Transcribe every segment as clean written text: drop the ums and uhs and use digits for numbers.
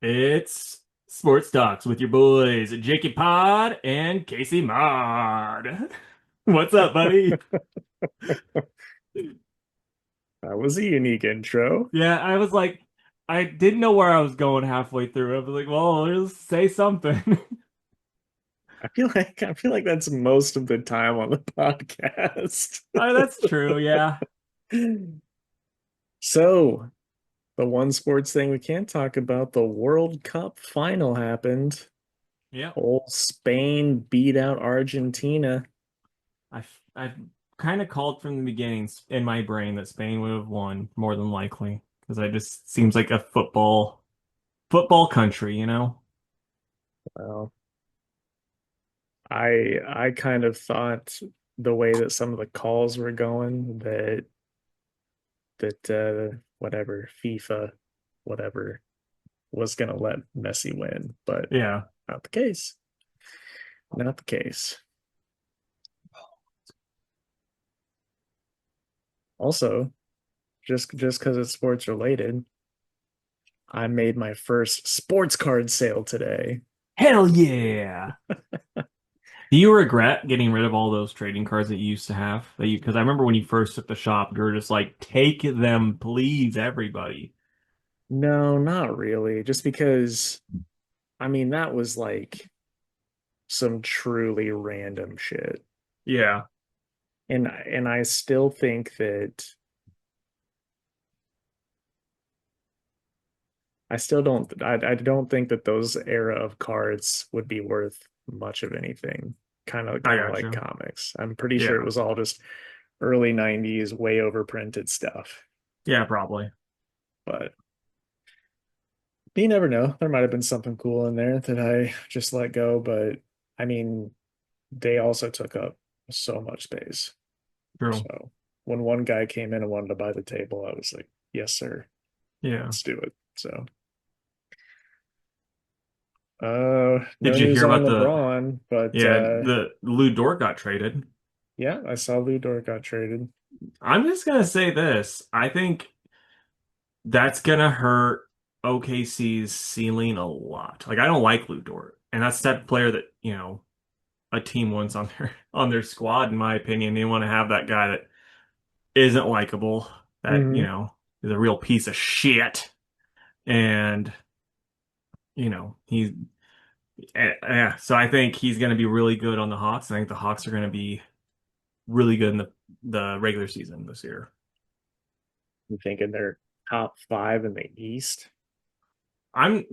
It's Sports Talks with your boys, Jakey Pod and Casey Mod. What's up, buddy? That was a unique intro. Yeah, I was like, I didn't know where I was going halfway through. I was like, well, just say something. I feel like that's most of the time on the podcast. That's true. Yeah. So, the one sports thing we can't talk about, the World Cup final happened. Yeah. Old Spain beat out Argentina. I kind of called from the beginnings in my brain that Spain would have won more than likely because it just seems like a football country, you know? Well, I kind of thought the way that some of the calls were going that whatever FIFA whatever was gonna let Messi win, but Yeah. not the case. Not the case. Also, just because it's sports related, I made my first sports card sale today. Hell yeah. Do you regret getting rid of all those trading cards that you used to have? That you, because I remember when you first took the shop, you were just like, take them, please, everybody. No, not really. Just because, I mean, that was like some truly random shit. Yeah, And I still think that I don't think that those era of cards would be worth much of anything. I Kind of got like you. comics. I'm pretty sure it Yeah, was all just early 90s way overprinted stuff. yeah, probably. But you never know. There might have been something cool in there that I just let go, but I mean, they also took up so much space. True. So when one guy came in and wanted to buy the table, I was like, yes, sir, Yeah. let's do it. So Did no you news hear on about LeBron, but the Lou Dort got traded? yeah, I saw Lou Dort got traded. I'm just gonna say this. I think that's gonna hurt OKC's ceiling a lot. Like, I don't like Lou Dort, and that's that player that, a team wants on their squad, in my opinion. They want to have that guy that isn't likable, that, Hmm. is a real piece of shit. And, he's, yeah. So I think he's going to be really good on the Hawks. I think the Hawks are going to be really good in the regular season this year. I'm thinking they're top five in the East. I'm,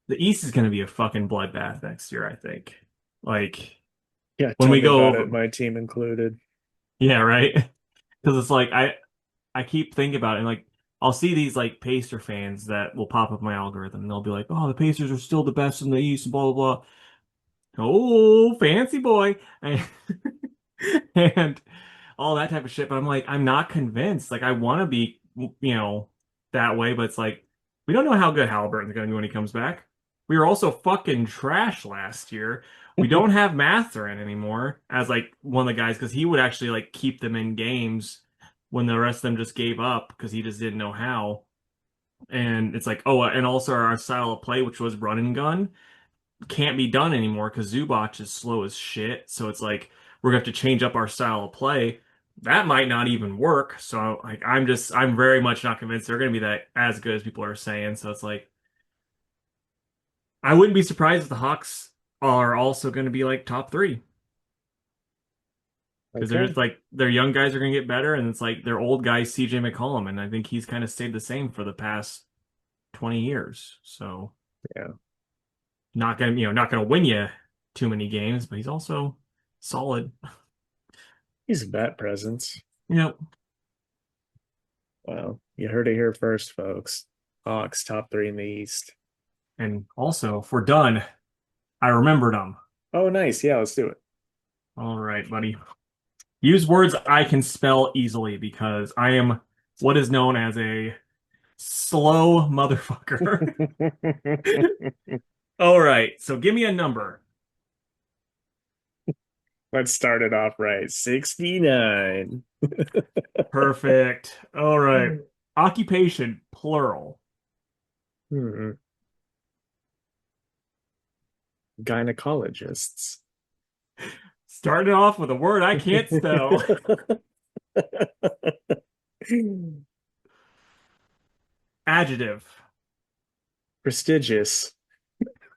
the East is going to be a fucking bloodbath next year, I think. Like, Yeah, when tell we me go about over, it. My team included. yeah, right? Because it's like, I keep thinking about it, and like I'll see these like Pacer fans that will pop up my algorithm and they'll be like, "Oh, the Pacers are still the best in the East," and blah blah blah. Oh, fancy boy, and all that type of shit. But I'm like, I'm not convinced. Like, I want to be, that way, but it's like we don't know how good Halliburton's going to be when he comes back. We were also fucking trash last year. We don't have Mathurin anymore as like one of the guys because he would actually like keep them in games when the rest of them just gave up because he just didn't know how. And it's like, oh, and also our style of play, which was run and gun, can't be done anymore because Zubac is slow as shit. So it's like we're gonna have to change up our style of play. That might not even work. So like I'm very much not convinced they're gonna be that as good as people are saying. So it's like I wouldn't be surprised if the Hawks are also gonna be like top three. Because they're Okay. just like their young guys are gonna get better, and it's like their old guy CJ McCollum, and I think he's kind of stayed the same for the past 20 years. So Yeah. not gonna win you too many games, but he's also solid. He's a vet presence. Yep. Well, you heard it here first, folks. Hawks top three in the East. And also, if we're done, I remembered them. Oh, nice. Yeah, let's do it. All right, buddy. Use words I can spell easily because I am what is known as a slow motherfucker. All right, so give me a number. Let's start it off right. 69. Perfect. All right. Occupation, plural. Hmm. Gynecologists. Starting off with a word I can't spell. Adjective. Prestigious.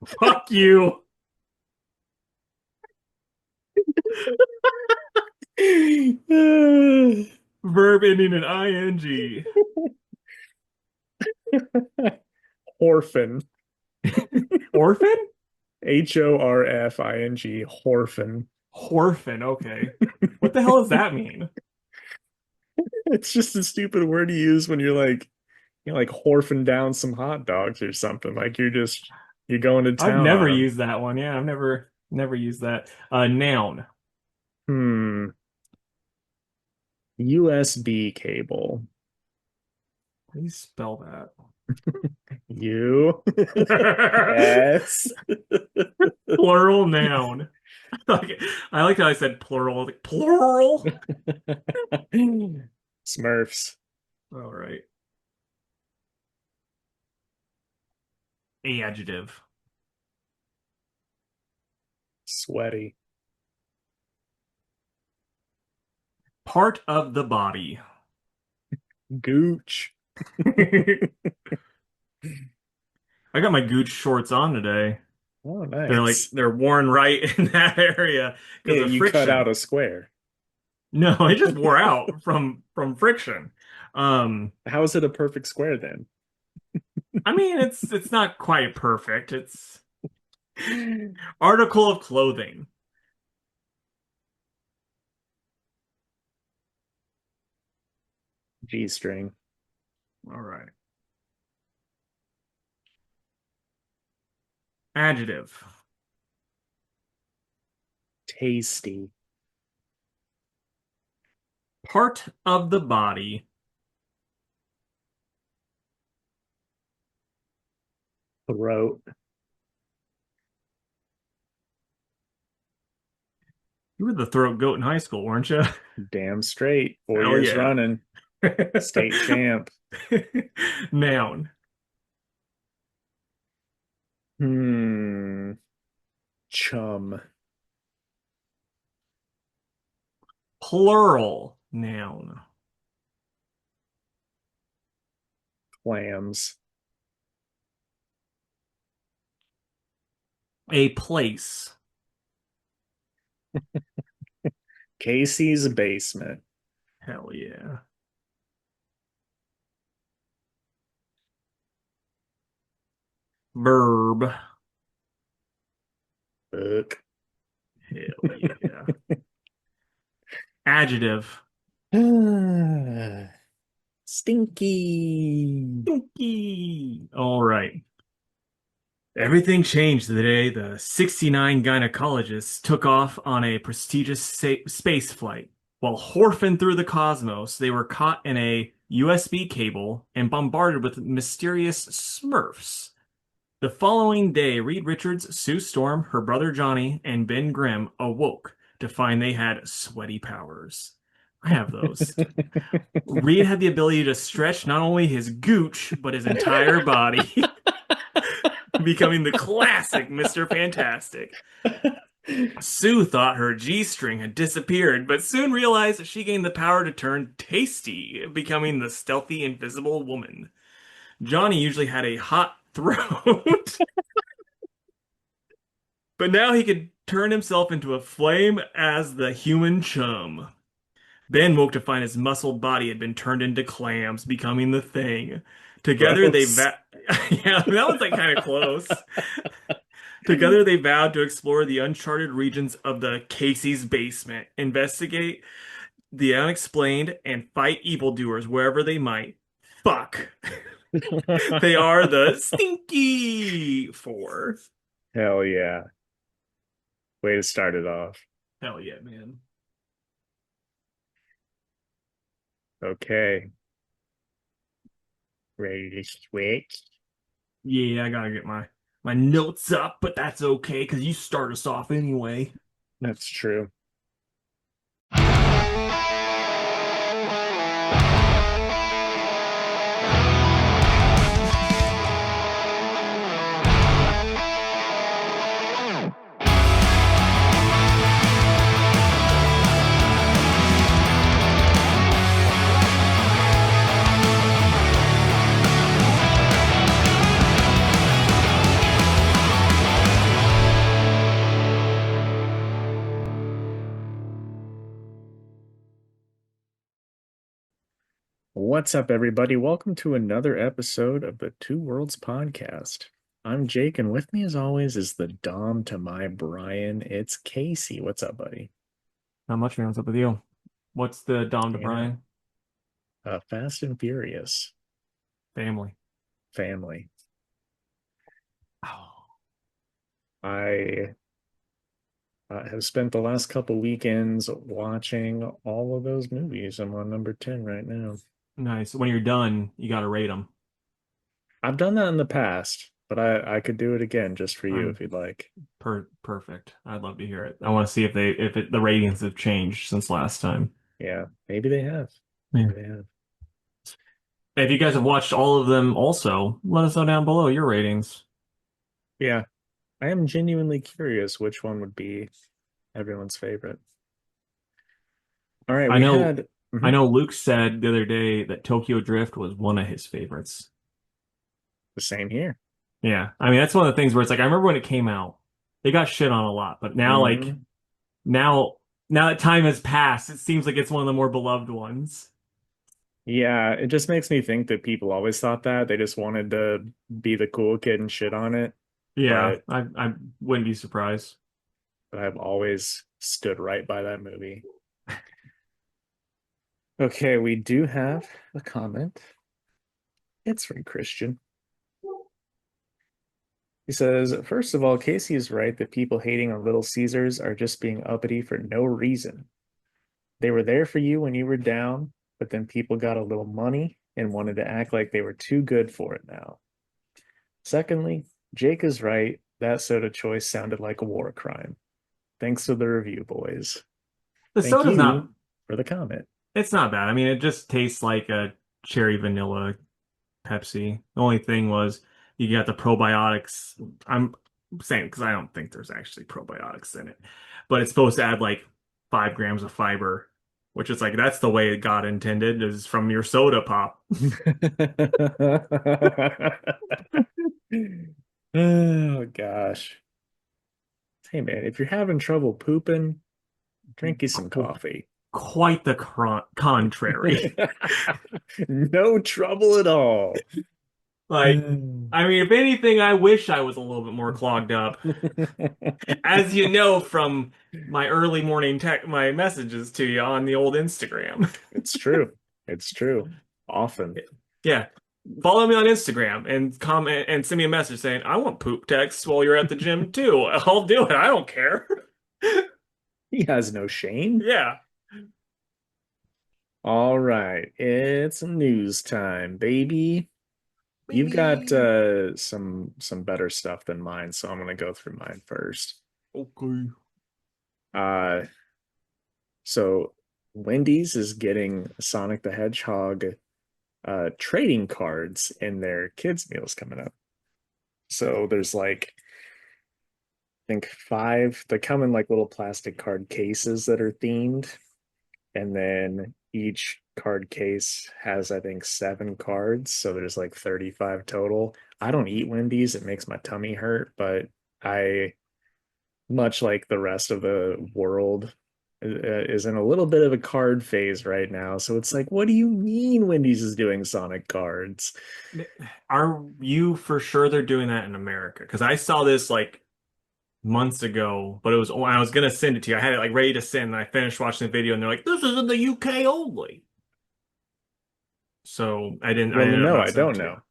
Fuck you. Verb ending in ing. Orphan. Orphan? Horfing. Orphan. Orphan. Okay. What the hell does that mean? It's just a stupid word to use when you're like horfing down some hot dogs or something. Like you're going to I've town never on them. used that one. Yeah, I've never used that. Noun. Hmm. USB cable. Please spell U that. S. Plural noun. Like, I like how I said plural. Like, plural? Smurfs. All right. Adjective. Sweaty. Part of the body. Gooch. I got my Gooch shorts on today. Oh, They're like nice. they're worn right in that area because Yeah, of you cut out friction. a square. No, it just wore out from friction. Um, How is it a perfect square then? I mean it's not quite perfect. It's article of clothing. G-string. All right. Adjective. Tasty. Part of the body. Throat. You were the throat goat in high school, weren't you? Damn straight. Four Hell years yeah. running. State champ. Noun. Hmm. Chum. Plural noun. Clams. A place. Casey's basement. Hell yeah. Verb. Book. Hell yeah. Adjective. Stinky. Stinky. All right. Everything changed the day the 69 gynecologists took off on a prestigious space flight. While horfing through the cosmos, they were caught in a USB cable and bombarded with mysterious Smurfs. The following day, Reed Richards, Sue Storm, her brother Johnny, and Ben Grimm awoke to find they had sweaty powers. I have those. Reed had the ability to stretch not only his gooch, but his entire body, becoming the classic Mr. Fantastic. Sue thought her G-string had disappeared, but soon realized that she gained the power to turn tasty, becoming the stealthy, invisible woman. Johnny usually had a hot throat, but now he could turn himself into a flame as the human chum. Ben woke to find his muscled body had been turned into clams, becoming the thing. Together they Gross. va Yeah, that was like kind of close. Together they vowed to explore the uncharted regions of the Casey's basement, investigate the unexplained, and fight evildoers wherever they might. Fuck. They are the Stinky Four. Hell yeah. Way to start it off. Hell yeah, man. Okay. Ready to switch? Yeah, I gotta get my notes up, but that's okay because you start us off anyway. That's true. What's up, everybody? Welcome to another episode of the Two Worlds Podcast. I'm Jake, and with me, as always, is the Dom to my Brian. It's Casey. What's up, buddy? Not much, man. What's up with you? What's the Dom to Hanging out. Brian Fast and Furious family? family. Oh, I have spent the last couple weekends watching all of those movies. I'm on number 10 right now. nice. When you're done, you got to rate them. I've done that in the past, but I could do it again just for you I'm if you'd like. perfect. I'd love to hear it. I want to see if the ratings have changed since last time. Yeah, maybe they have. Yeah. Maybe they have. If you guys have watched all of them, also let us know down below your ratings. Yeah, I am genuinely curious which one would be everyone's favorite. All right, I we know, had I mhm, know. Luke said the other day that Tokyo Drift was one of his favorites. the same here. Yeah, I mean that's one of the things where it's like I remember when it came out, it got shit on a lot, but now Hmm. now now that time has passed, it seems like it's one of the more beloved ones. Yeah, it just makes me think that people always thought that they just wanted to be the cool kid and shit on it, Yeah, but I wouldn't be surprised. I've always stood right by that movie. Okay, we do have a comment. It's from Christian. He says, first of all, Casey is right that people hating on Little Caesars are just being uppity for no reason. They were there for you when you were down, but then people got a little money and wanted to act like they were too good for it now. Secondly, Jake is right. That soda choice sounded like a war crime. Thanks for the review, boys. The Thank soda's not you for the comment. it's not bad. I mean, it just tastes like a cherry vanilla Pepsi. The only thing was you got the probiotics. I'm saying because I don't think there's actually probiotics in it, but it's supposed to add like 5 grams of fiber, which is like that's the way it got intended is from your soda pop. Oh gosh. Hey man, if you're having trouble pooping, drink you some Qu- coffee. Quite the contrary. No trouble at all. Like, I mean, if anything, I wish I was a little bit more clogged up. As you know from my early morning tech, my messages to you on the old Instagram. It's true. It's true. Often. Yeah. Follow me on Instagram and comment and send me a message saying, I want poop texts while you're at the gym too. I'll do it. I don't care. He has no shame. Yeah. All right. It's news time, baby. You've got Maybe. some better stuff than mine, so I'm gonna go through mine first. Okay. Uh so Wendy's is getting Sonic the Hedgehog trading cards in their kids meals coming up. So there's like I think five, they come in like little plastic card cases that are themed, and then each card case has I think seven cards, so there's like 35 total. I don't eat Wendy's, it makes my tummy hurt, but I, much like the rest of the world, is in a little bit of a card phase right now. So it's like, what do you mean Wendy's is doing Sonic cards? Are you for sure they're doing that in America? Because I saw this like months ago, but it was when I was gonna send it to you. I had it like ready to send, and I finished watching the video, and they're like, "This is in the UK only." So I Well, ended up no, not I sending it don't to you. know.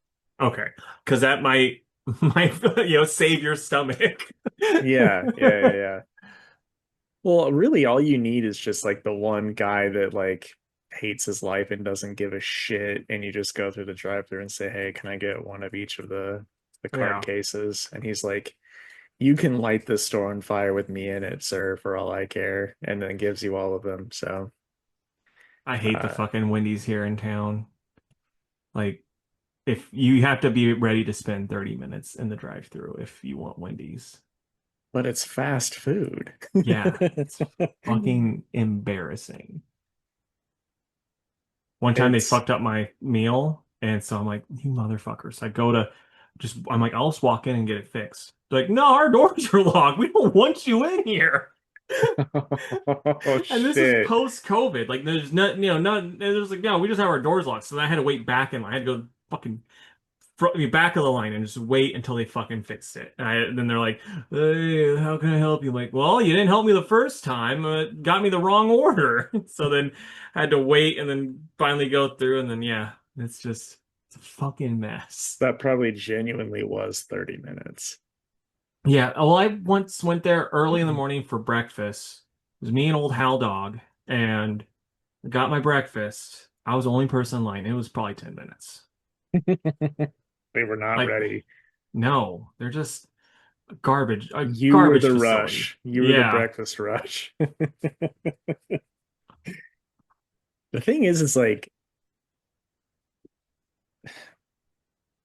Okay, because that might might save your stomach. Yeah. Well, really, all you need is just like the one guy that like hates his life and doesn't give a shit, and you just go through the drive-through and say, "Hey, can I get one of each of the card Yeah, cases?" And he's like, "You can light this store on fire with me in it, sir, for all I care," and then gives you all of them. So, I hate the uh, fucking Wendy's here in town. Like, if you have to be ready to spend 30 minutes in the drive-through if you want Wendy's. but it's fast food. Yeah, it's fucking embarrassing. One time they It's fucked up my meal, and so I'm like, you motherfuckers. I go to I'm like, I'll just walk in and get it fixed. They're like, no, our doors are locked. We don't want you in here. Oh And this is shit. post-COVID. Like there's not, there's like, no, we just have our doors locked. So I had to wait back in line. I had to go fucking back of the line and just wait until they fucking fixed it. And then they're like, "Hey, how can I help you?" I'm like, "Well, you didn't help me the first time. Got me the wrong order." So then I had to wait and then finally go through. And then yeah, it's a fucking mess. That probably genuinely was 30 minutes. Yeah. Well, I once went there early in the morning for breakfast. It was me and old Hal Dog, and got my breakfast. I was the only person in line. It was probably 10 minutes. They were not Like, ready. no, they're just a You were garbage the facility. rush. You were the Yeah. breakfast rush. The thing is like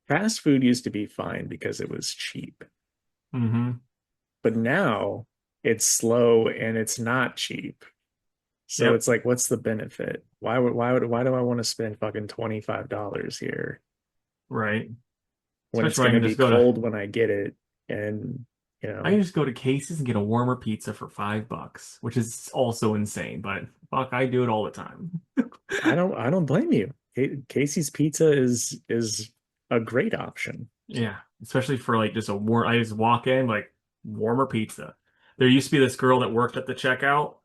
fast food used to be fine because it was cheap. Hmm. But now it's slow and it's not cheap. So Yep. it's like, what's the benefit? Why do I want to spend fucking $25 here Right. when it's Especially when going to be cold when I get it? And, you I can know, just go to Casey's and get a warmer pizza for $5, which is also insane, but fuck, I do it all the time. I don't blame you. Casey's Pizza is a great option. Yeah. Especially for like just a warm, I just walk in like warmer pizza. There used to be this girl that worked at the checkout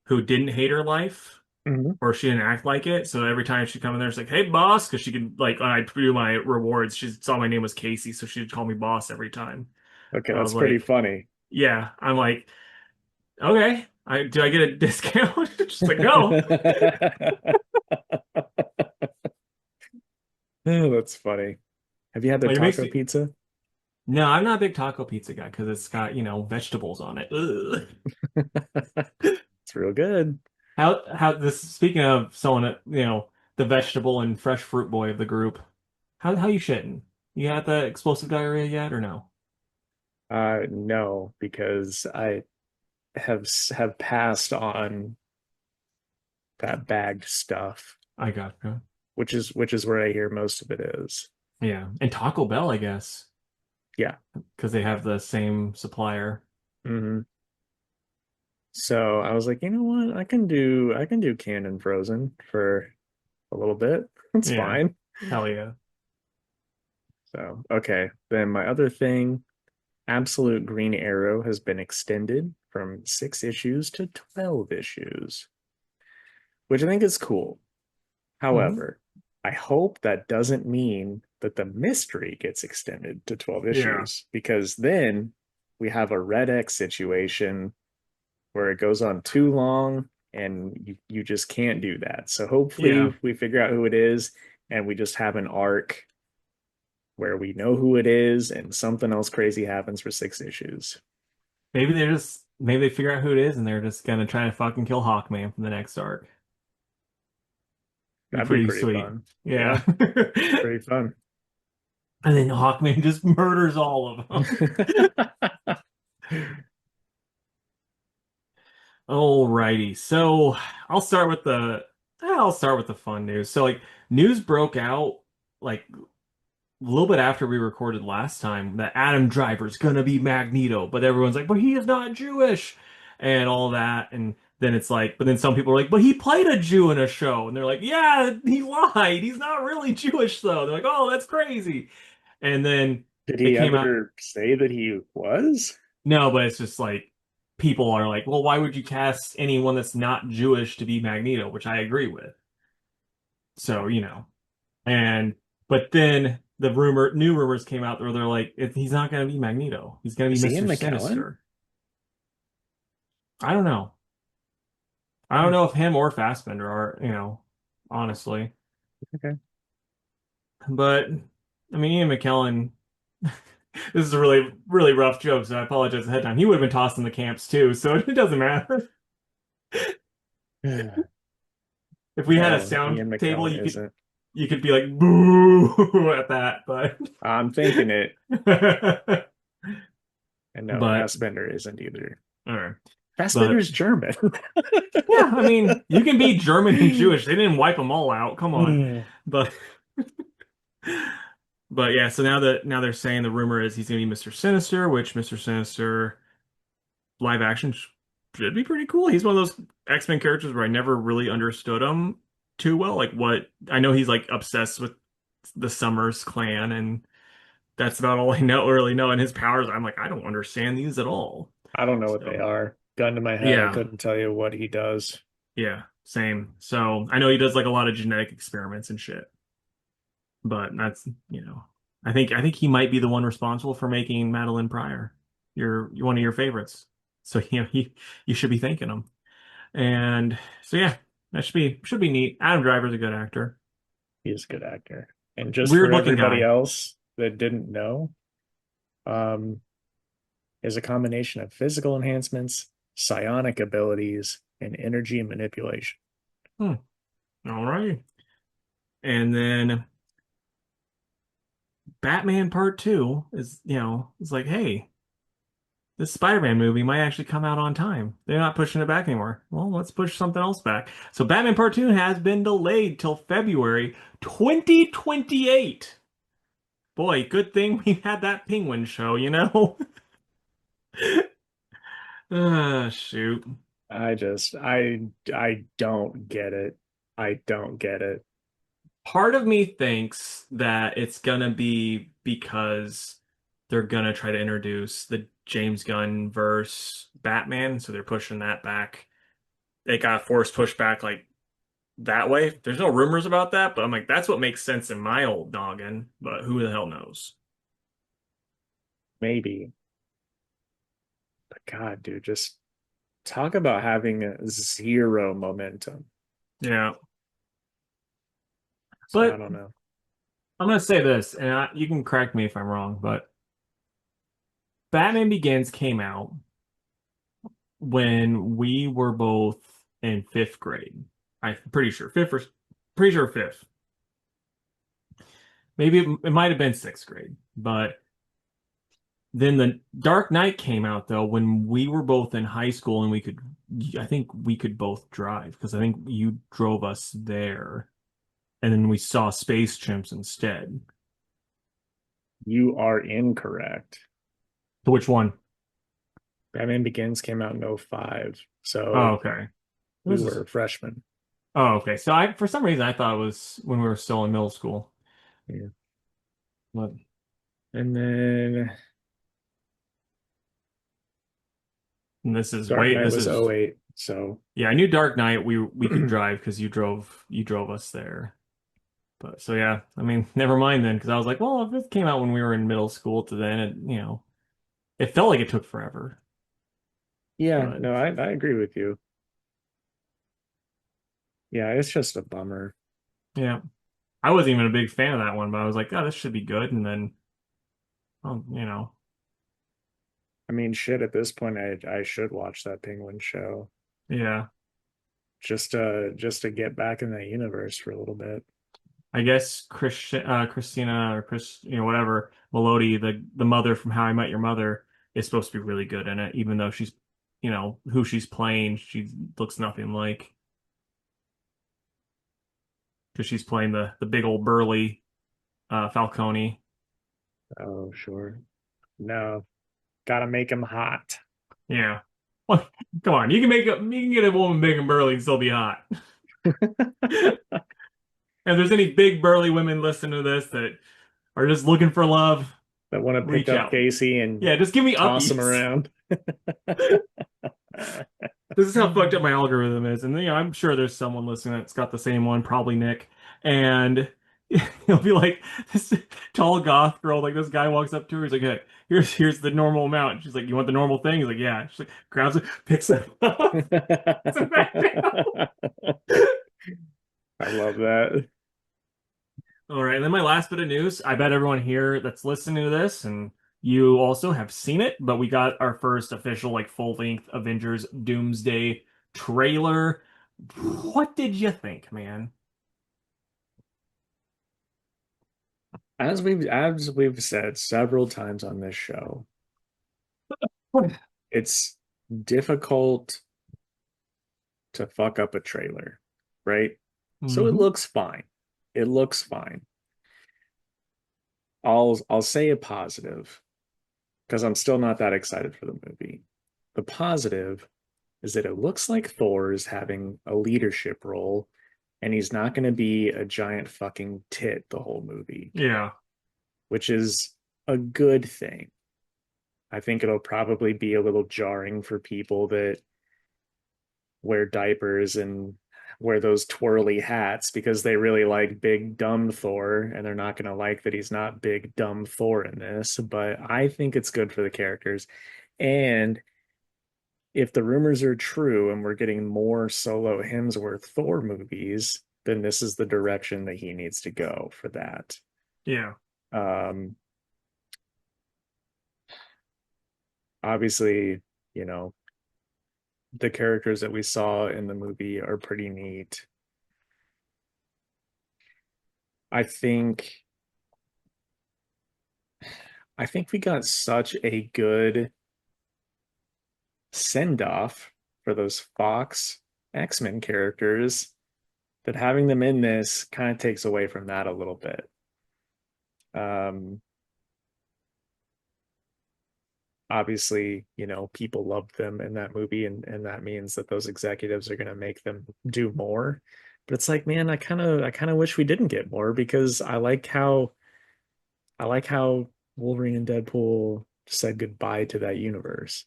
who didn't hate her life, Mhm. or she didn't act like it. So every time she'd come in there, it's like, "Hey, boss," because she could like when I do my rewards, she saw my name was Casey, so she'd call me boss every time. Okay, And I that's was pretty like, funhy. "Yeah." I'm like, "Okay, do I get a discount?" She's like, "No." Oh, that's funty. Have you had their Like it makes taco me. pizza? No, I'm not a big taco pizza guy because it's got vegetables on it. Ugh. It's real good. How this speaking of someone the vegetable and fresh fruit boy of the group. How you shitting? You had the explosive diarrhea yet or no? No, because I have passed on that bagged stuff, I got you. which is where I hear most of it is. Yeah, and Taco Bell, I guess, Yeah. because they have the same supplier. Hmm. So I was like, you know what? I can do canned and frozen for a little bit. It's Yeah, fine. hell yeah. So, okay. Then my other thing, Absolute Green Arrow has been extended from 6 issues to 12 issues, which I think is cool. Hmm. However, I hope that doesn't mean that the mystery gets extended to 12 Yeah, issues because then we have a Red X situation where it goes on too long and you just can't do that. So yeah. hopefully we figure out who it is and we just have an arc where we know who it is and something else crazy happens for 6 issues. Maybe they figure out who it is and they're just gonna try to fucking kill Hawkman from the next arc. Be That'd be pretty pretty sweet. fun. Yeah, Yeah. pretty fun. And then Hawkman just murders all of them. Alrighty. So I'll start with the fun news. So like news broke out like a little bit after we recorded last time that Adam Driver's gonna be Magneto, but everyone's like, but he is not Jewish and all that. And then it's like, but then some people are like, but he played a Jew in a show. And they're like, yeah, he lied. He's not really Jewish though. They're like, oh, that's crazy. And then Did it he came out, ever say that he was? no, but it's just like people are like, well, why would you cast anyone that's not Jewish to be Magneto, which I agree with. So, and but then new rumors came out where they're like, he's not going to be Magneto. He's going to Is be he in Mr. McKellen? Sinister. I don't know. I don't Hmm, know if him or Fassbender are, honestly. okay. But I mean, Ian McKellen, this is a really, really rough joke, so I apologize ahead of time. He would have been tossed in the camps too, so it doesn't matter. If we had a No, sound Ian table, McKellen isn't. you could be like boo at that, but I'm thinking it. And no, but Fassbender isn't either. all right. But Fassbender's German. yeah, I mean, you can be German and Jewish. They didn't wipe them all out. Come on. But but yeah, so now they're saying the rumor is he's gonna be Mr. Sinister, which Mr. Sinister live action should be pretty cool. He's one of those X-Men characters where I never really understood him too well. Like what I know he's like obsessed with the Summers clan, and that's about all I know really know. And his powers, I'm like, I don't understand these at all. I don't know what they So are. Gun to my head, I yeah, couldn't tell you what he does. yeah, same. So I know he does like a lot of genetic experiments and shit. But that's, I think he might be the one responsible for making Madeline Pryor your one of your favorites. So he you should be thanking him. And so yeah, that should be neat. Adam Driver's a good actor. He's a good actor. And just for Weird looking everybody guy. else that didn't know, um, is a combination of physical enhancements, psionic abilities, and energy manipulation. Hmm. All right. And then Batman Part 2 is, it's like, hey, this Spider-Man movie might actually come out on time. They're not pushing it back anymore. Well, let's push something else back. So Batman Part 2 has been delayed till February 2028. Boy, good thing we had that Penguin show. Shoot. I don't get it. I don't get it. Part of me thinks that it's gonna be because they're gonna try to introduce the James Gunn verse Batman, so they're pushing that back. It got forced pushed back like that way. There's no rumors about that, but I'm like, that's what makes sense in my old noggin, but who the hell knows? Maybe. But God, dude, just talk about having zero momentum. Yeah. So I But don't know. I'm gonna say this, and you can correct me if I'm wrong, but Batman Begins came out when we were both in fifth grade. I'm pretty sure pretty sure fifth. Maybe it might have been sixth grade, but then the Dark Knight came out though when we were both in high school and I think we could both drive because I think you drove us there and then we saw Space Chimps instead. You are incorrect. So which one? Batman Begins came out in '05, Oh, so okay. we This is were freshmen. Oh, okay. So I for some reason I thought it was when we were still in middle school. Yeah. But And then and this is Dark way Knight this was is '08, so Yeah, I knew Dark Knight we could drive because you drove us there. But so yeah, I mean, never mind then because I was like, well, if it came out when we were in middle school to then it felt like it took forever. yeah, But no, I agree with you. Yeah, it's just a bummer. yeah, I wasn't even a big fan of that one, but I was like, oh, this should be good. And then, I mean, shit, at this point, I should watch that Penguin show yeah, just to get back in that universe for a little bit. I guess Christina or Chris, whatever, Melody, the mother from How I Met Your Mother, is supposed to be really good in it, even though she's, who she's playing, she looks nothing like because she's playing the big old burly Falcone. Oh, sure. No, gotta make him hot. Yeah. Well, come on, you can get a woman big and burly and still be hot. If there's any big burly women listening to this that are just looking for love, That want to pick reach up out. Casey and Yeah, just give me toss him uppies. around. This is how fucked up my algorithm is. And I'm sure there's someone listening that's got the same one, probably Nick. And he'll be like this tall goth girl, like this guy walks up to her, he's like, hey, here's the normal amount. She's like, you want the normal thing? He's like, yeah. She's like, grabs it, picks it up, puts it back down. I love that. All right, and then my last bit of news. I bet everyone here that's listening to this and you also have seen it, but we got our first official like full-length Avengers Doomsday trailer. What did you think, man? As we've said several times on this show, it's difficult to fuck up a trailer, right? So it Mm-hmm. looks fine. It looks fine. I'll say a positive because I'm still not that excited for the movie. The positive is that it looks like Thor is having a leadership role, and he's not going to be a giant fucking tit the whole movie, Yeah. which is a good thing. I think it'll probably be a little jarring for people that wear diapers and wear those twirly hats because they really like big dumb Thor, and they're not going to like that he's not big dumb Thor in this. But I think it's good for the characters. And if the rumors are true and we're getting more solo Hemsworth Thor movies, then this is the direction that he needs to go for that. Yeah. Um, Obviously, you know, the characters that we saw in the movie are pretty neat. I think I think we got such a good send off for those Fox X-Men characters that having them in this kind of takes away from that a little bit. Um, Obviously, people loved them in that movie, and that means that those executives are going to make them do more. But it's like, man, I kind of wish we didn't get more because I like how Wolverine and Deadpool said goodbye to that universe.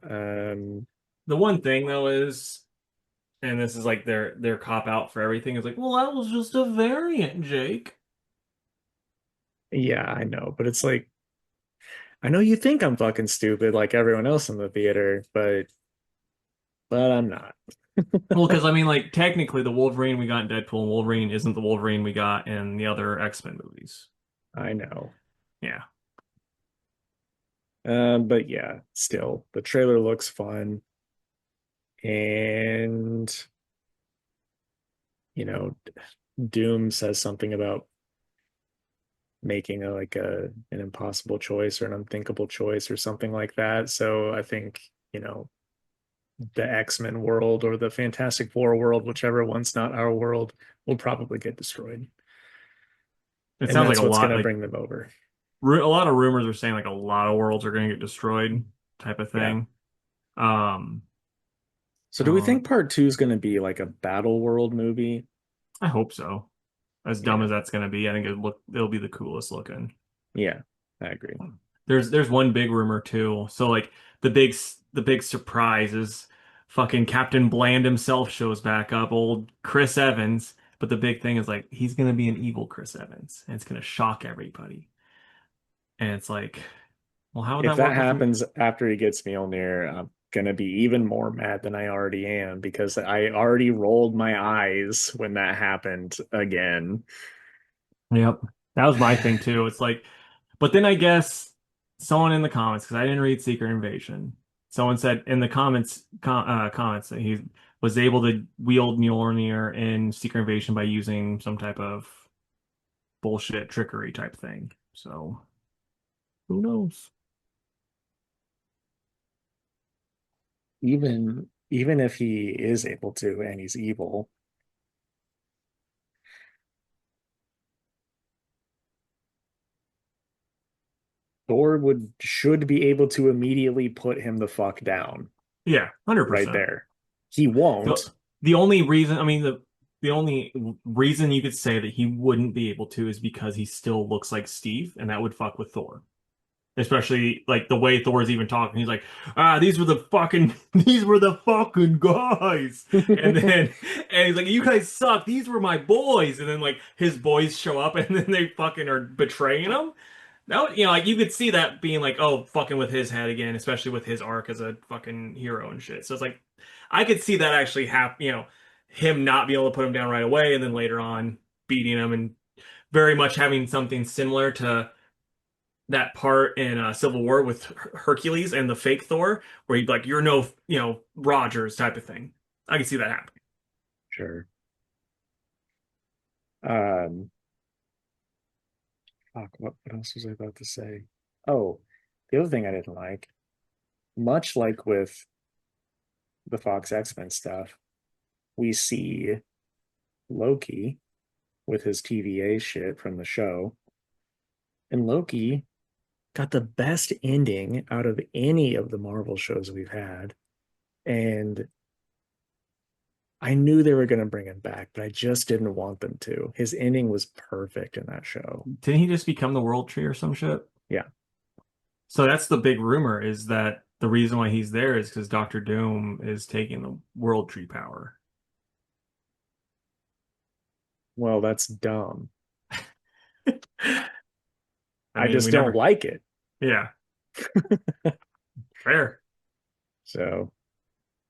Um, The one thing though is, and this is like their cop out for everything, is like, well, that was just a variant, Jake. yeah, I know, but it's like I know you think I'm fucking stupid like everyone else in the theater, but I'm not. Well, because I mean, like technically, the Wolverine we got in Deadpool and Wolverine isn't the Wolverine we got in the other X-Men movies. I know. Yeah. But yeah, still, the trailer looks fun. And, you know, Doom says something about making an impossible choice or an unthinkable choice or something like that. So I think, the X-Men world or the Fantastic Four world, whichever one's not our world, will probably get destroyed. It And sounds like that's a what's going lot. to Like bring them over. a lot of rumors are saying like a lot of worlds are going to get destroyed, type of Yeah. thing. Um, So do we uh, think part two is going to be like a Battle World movie? I hope so. As dumb Yeah. as that's going to be, I think it'll be the coolest looking. Yeah, I agree. There's one big rumor too. So like the big surprise is fucking Captain Bland himself shows back up, old Chris Evans. But the big thing is like he's gonna be an evil Chris Evans, and it's gonna shock everybody. And it's like, well, how would If that that work with? happens after he gets Mjolnir, I'm gonna be even more mad than I already am because I already rolled my eyes when that happened again. Yep, that was my thing too. It's like, but then I guess someone in the comments, because I didn't read Secret Invasion, someone said in the comments that he was able to wield Mjolnir in Secret Invasion by using some type of bullshit trickery type thing. So who knows? Even if he is able to and he's evil, Thor would should be able to immediately put him the fuck down Yeah, right 100%. there. He won't. The only reason, I mean, the only reason you could say that he wouldn't be able to is because he still looks like Steve, and that would fuck with Thor. Especially like the way Thor's even talking. He's like, these were the fucking these were the fucking guys. And then and he's like, you guys suck. These were my boys. And then like his boys show up and then they fucking are betraying him. That would, like you could see that being like, oh, fucking with his head again, especially with his arc as a fucking hero and shit. So it's like I could see that actually happen, him not being able to put him down right away and then later on beating him and very much having something similar to that part in Civil War with Hercules and the fake Thor, where he'd be like, "You're no, Rogers" type of thing. I can see that happening. Sure. Um, Fuck, what else was I about to say? Oh, the other thing I didn't like, much like with the Fox X-Men stuff, we see Loki with his TVA shit from the show, and Loki got the best ending out of any of the Marvel shows we've had. And I knew they were going to bring him back, but I just didn't want them to. His ending was perfect in that show. Didn't he just become the World Tree or some shit? Yeah. So that's the big rumor is that the reason why he's there is because Doctor Doom is taking the World Tree power. Well, that's dumb. I I mean, just we don't never, like it. yeah, fair. So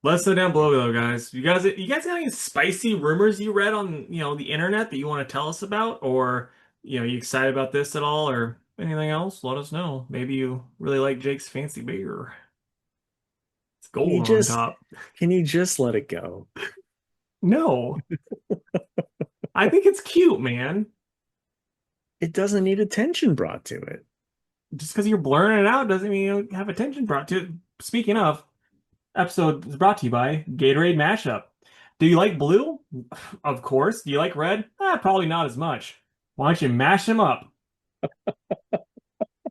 Let us know down below though, guys. You guys got any spicy rumors you read on, the internet that you want to tell us about? Or, you excited about this at all or anything else? Let us know. Maybe you really like Jake's fancy beer. It's can you gold on just top. can you just let it go? No, I think it's cute, man. It doesn't need attention brought to it. Just because you're blurring it out doesn't mean you don't have attention brought to it. Speaking of, episode is brought to you by Gatorade Mashup. Do you like blue? Of course. Do you like red? Probably not as much. Why don't you mash them up?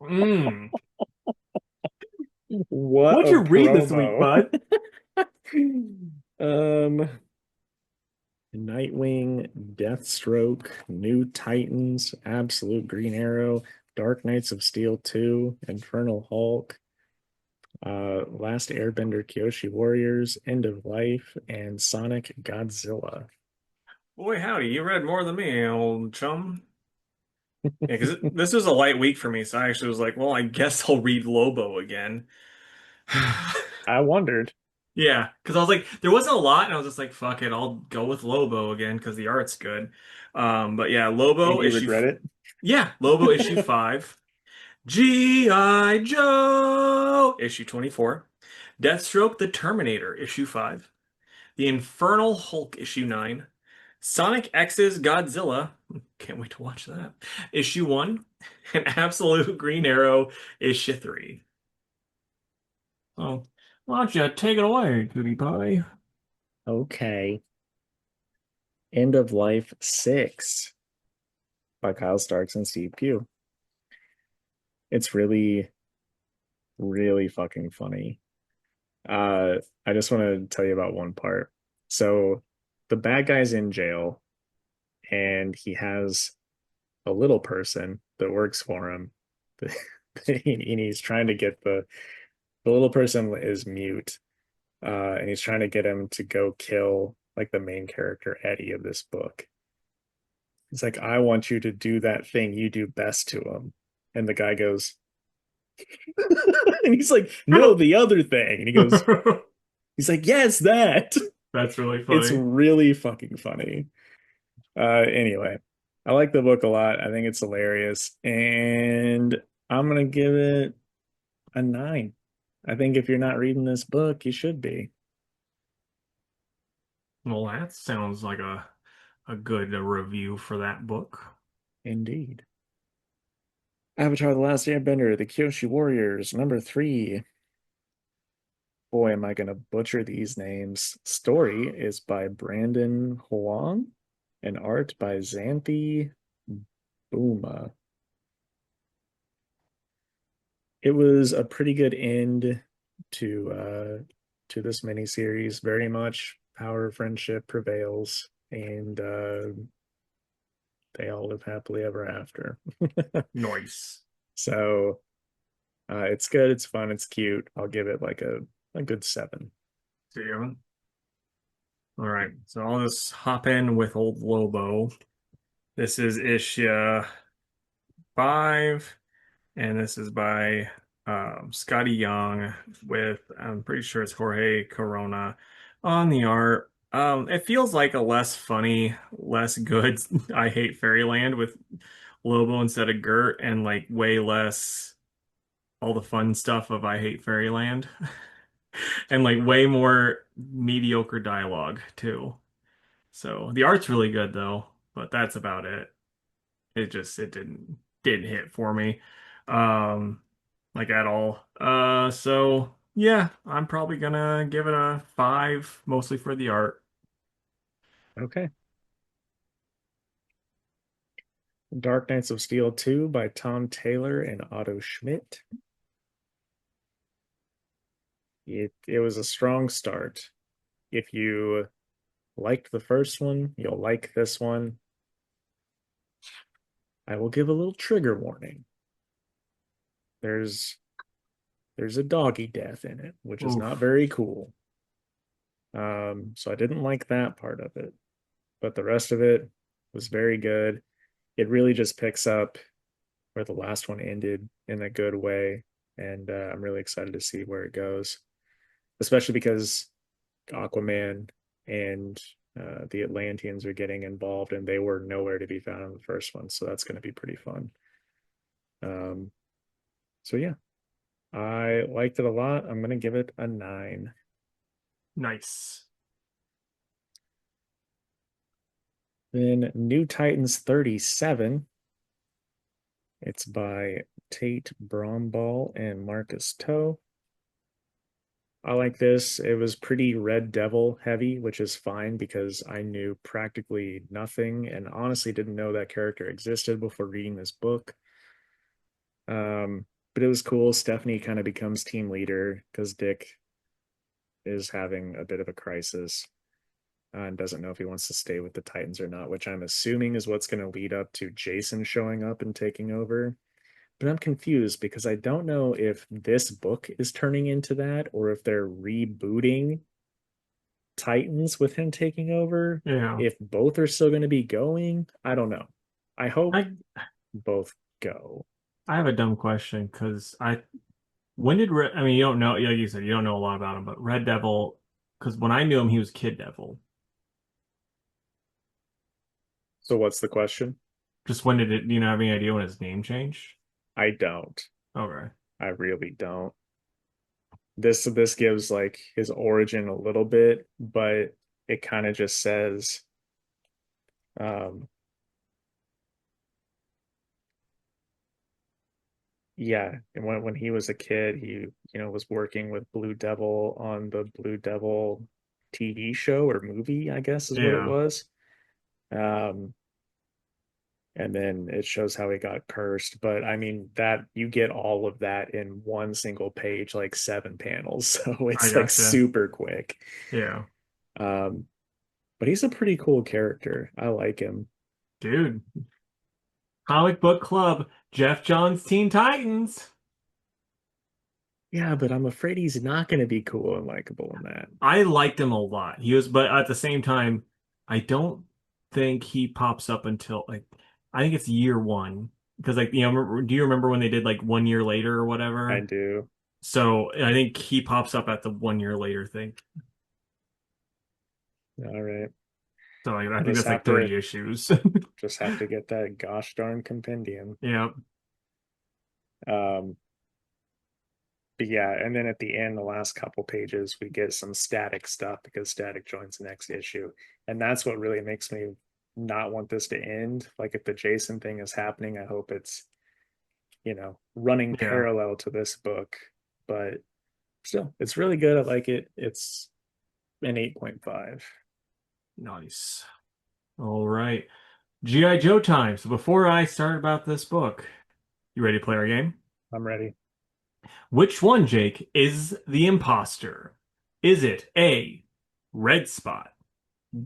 Mmm. What What'd a you read this week, promo. bud? um Nightwing, Deathstroke, New Titans, Absolute Green Arrow, Dark Knights of Steel 2, Infernal Hulk, Last Airbender Kyoshi Warriors, End of Life, and Sonic Godzilla. Boy, howdy, you read more than me, old chum. Yeah, because this was a light week for me, so I actually was like, well, I guess I'll read Lobo again. I wondered. Yeah, because I was like, there wasn't a lot, and I was just like, fuck it, I'll go with Lobo again because the art's good. But yeah, And you regret it? Yeah, Lobo issue 5, G.I. Joe issue 24, Deathstroke the Terminator issue 5, The Infernal Hulk issue 9, Sonic X's Godzilla, can't wait to watch that, issue 1, and Absolute Green Arrow issue 3. Oh, why don't you take it away, Cootie Pie? Okay. End of Life 6 by Kyle Starks and Steve Pugh. It's really, really fucking funny. Uh, I just want to tell you about one part. So the bad guy's in jail and he has a little person that works for him. And he's trying to get the little person is mute. And he's trying to get him to go kill like the main character, Eddie, of this book. He's like, I want you to do that thing you do best to him. And the guy goes, and he's like, no, the other thing. And he goes, he's like, yes, that. That's really It's funny. really fucking funny. Anyway, I like the book a lot. I think it's hilarious. And I'm gonna give it a 9. I think if you're not reading this book, you should be. Well, that sounds like a good review for that book. Indeed. Avatar: The Last Airbender, The Kyoshi Warriors, number 3. Boy, am I gonna butcher these names. Story is by Brandon Huang and art by Xanthi Booma. It was a pretty good end to this miniseries. Very much power of friendship prevails, and they all live happily ever after. Nice. So it's good, it's fun, it's cute. I'll give it like a good 7. See you. All right, so I'll just hop in with old Lobo. This is issue 5, and this is by Scotty Young with, I'm pretty sure it's Jorge Corona on the art. It feels like a less funny, less good I Hate Fairyland with Lobo instead of Gert, and like way less all the fun stuff of I Hate Fairyland, and like way more mediocre dialogue too. So the art's really good though, but that's about it. It didn't hit for me. Um like at all. So yeah, I'm probably gonna give it a 5, mostly for the art. Okay. Dark Knights of Steel 2 by Tom Taylor and Otto Schmidt. it was a strong start. If you liked the first one, you'll like this one. I will give a little trigger warning. There's there's a doggy death in it, which is not Oof. very cool. So I didn't like that part of it, but the rest of it was very good. It really just picks up where the last one ended in a good way, and I'm really excited to see where it goes, especially because Aquaman and the Atlanteans are getting involved, and they were nowhere to be found in the first one, so that's going to be pretty fun. Um, so yeah, I liked it a lot. I'm going to give it a 9. Nice. Then New Titans 37. It's by Tate Bromball and Marcus Toe. I like this. It was pretty Red Devil heavy, which is fine because I knew practically nothing and honestly didn't know that character existed before reading this book. But it was cool. Stephanie kind of becomes team leader because Dick is having a bit of a crisis and doesn't know if he wants to stay with the Titans or not, which I'm assuming is what's going to lead up to Jason showing up and taking over. But I'm confused because I don't know if this book is turning into that or if they're rebooting Titans with him taking over. Yeah. If both are still going to be going, I don't know. I hope I both go. I have a dumb question because when did I mean, you don't know, like you said, you don't know a lot about him, but Red Devil, because when I knew him, he was Kid Devil. So what's the question? Just when did it, do you know, have any idea when his name changed? I don't. Okay. I really don't. This gives like his origin a little bit, but it kind of just says um yeah, and when he was a kid, he was working with Blue Devil on the Blue Devil TV show or movie, I guess is what it Yeah, was. Um and then it shows how he got cursed, but I mean that you get all of that in one single page, like 7 panels, so I it's like gotcha. super quick. Yeah. Um but he's a pretty cool character. I like him. Dude, comic book club, Jeff Johns Teen Titans. Yeah, but I'm afraid he's not going to be cool and likable in that. I liked him a lot. He was, but at the same time, I don't think he pops up until like, I think it's year one. Because like, do you remember when they did like 1 year later or I whatever? do. So I think he pops up at the 1 year later thing. All right. So like, I I'll think just that's have like to 30 issues. just have to get that gosh darn compendium. Yeah. Um, but yeah, and then at the end, the last couple pages, we get some Static stuff because Static joins the next issue. And that's what really makes me not want this to end. Like if the Jason thing is happening, I hope it's, running Yeah. parallel to this book. But still, it's really good. I like it. It's an 8.5. Nice. All right. G.I. Joe time. So before I start about this book, you ready to play our game? I'm ready. Which one, Jake, is the imposter? Is it A, Red Spot,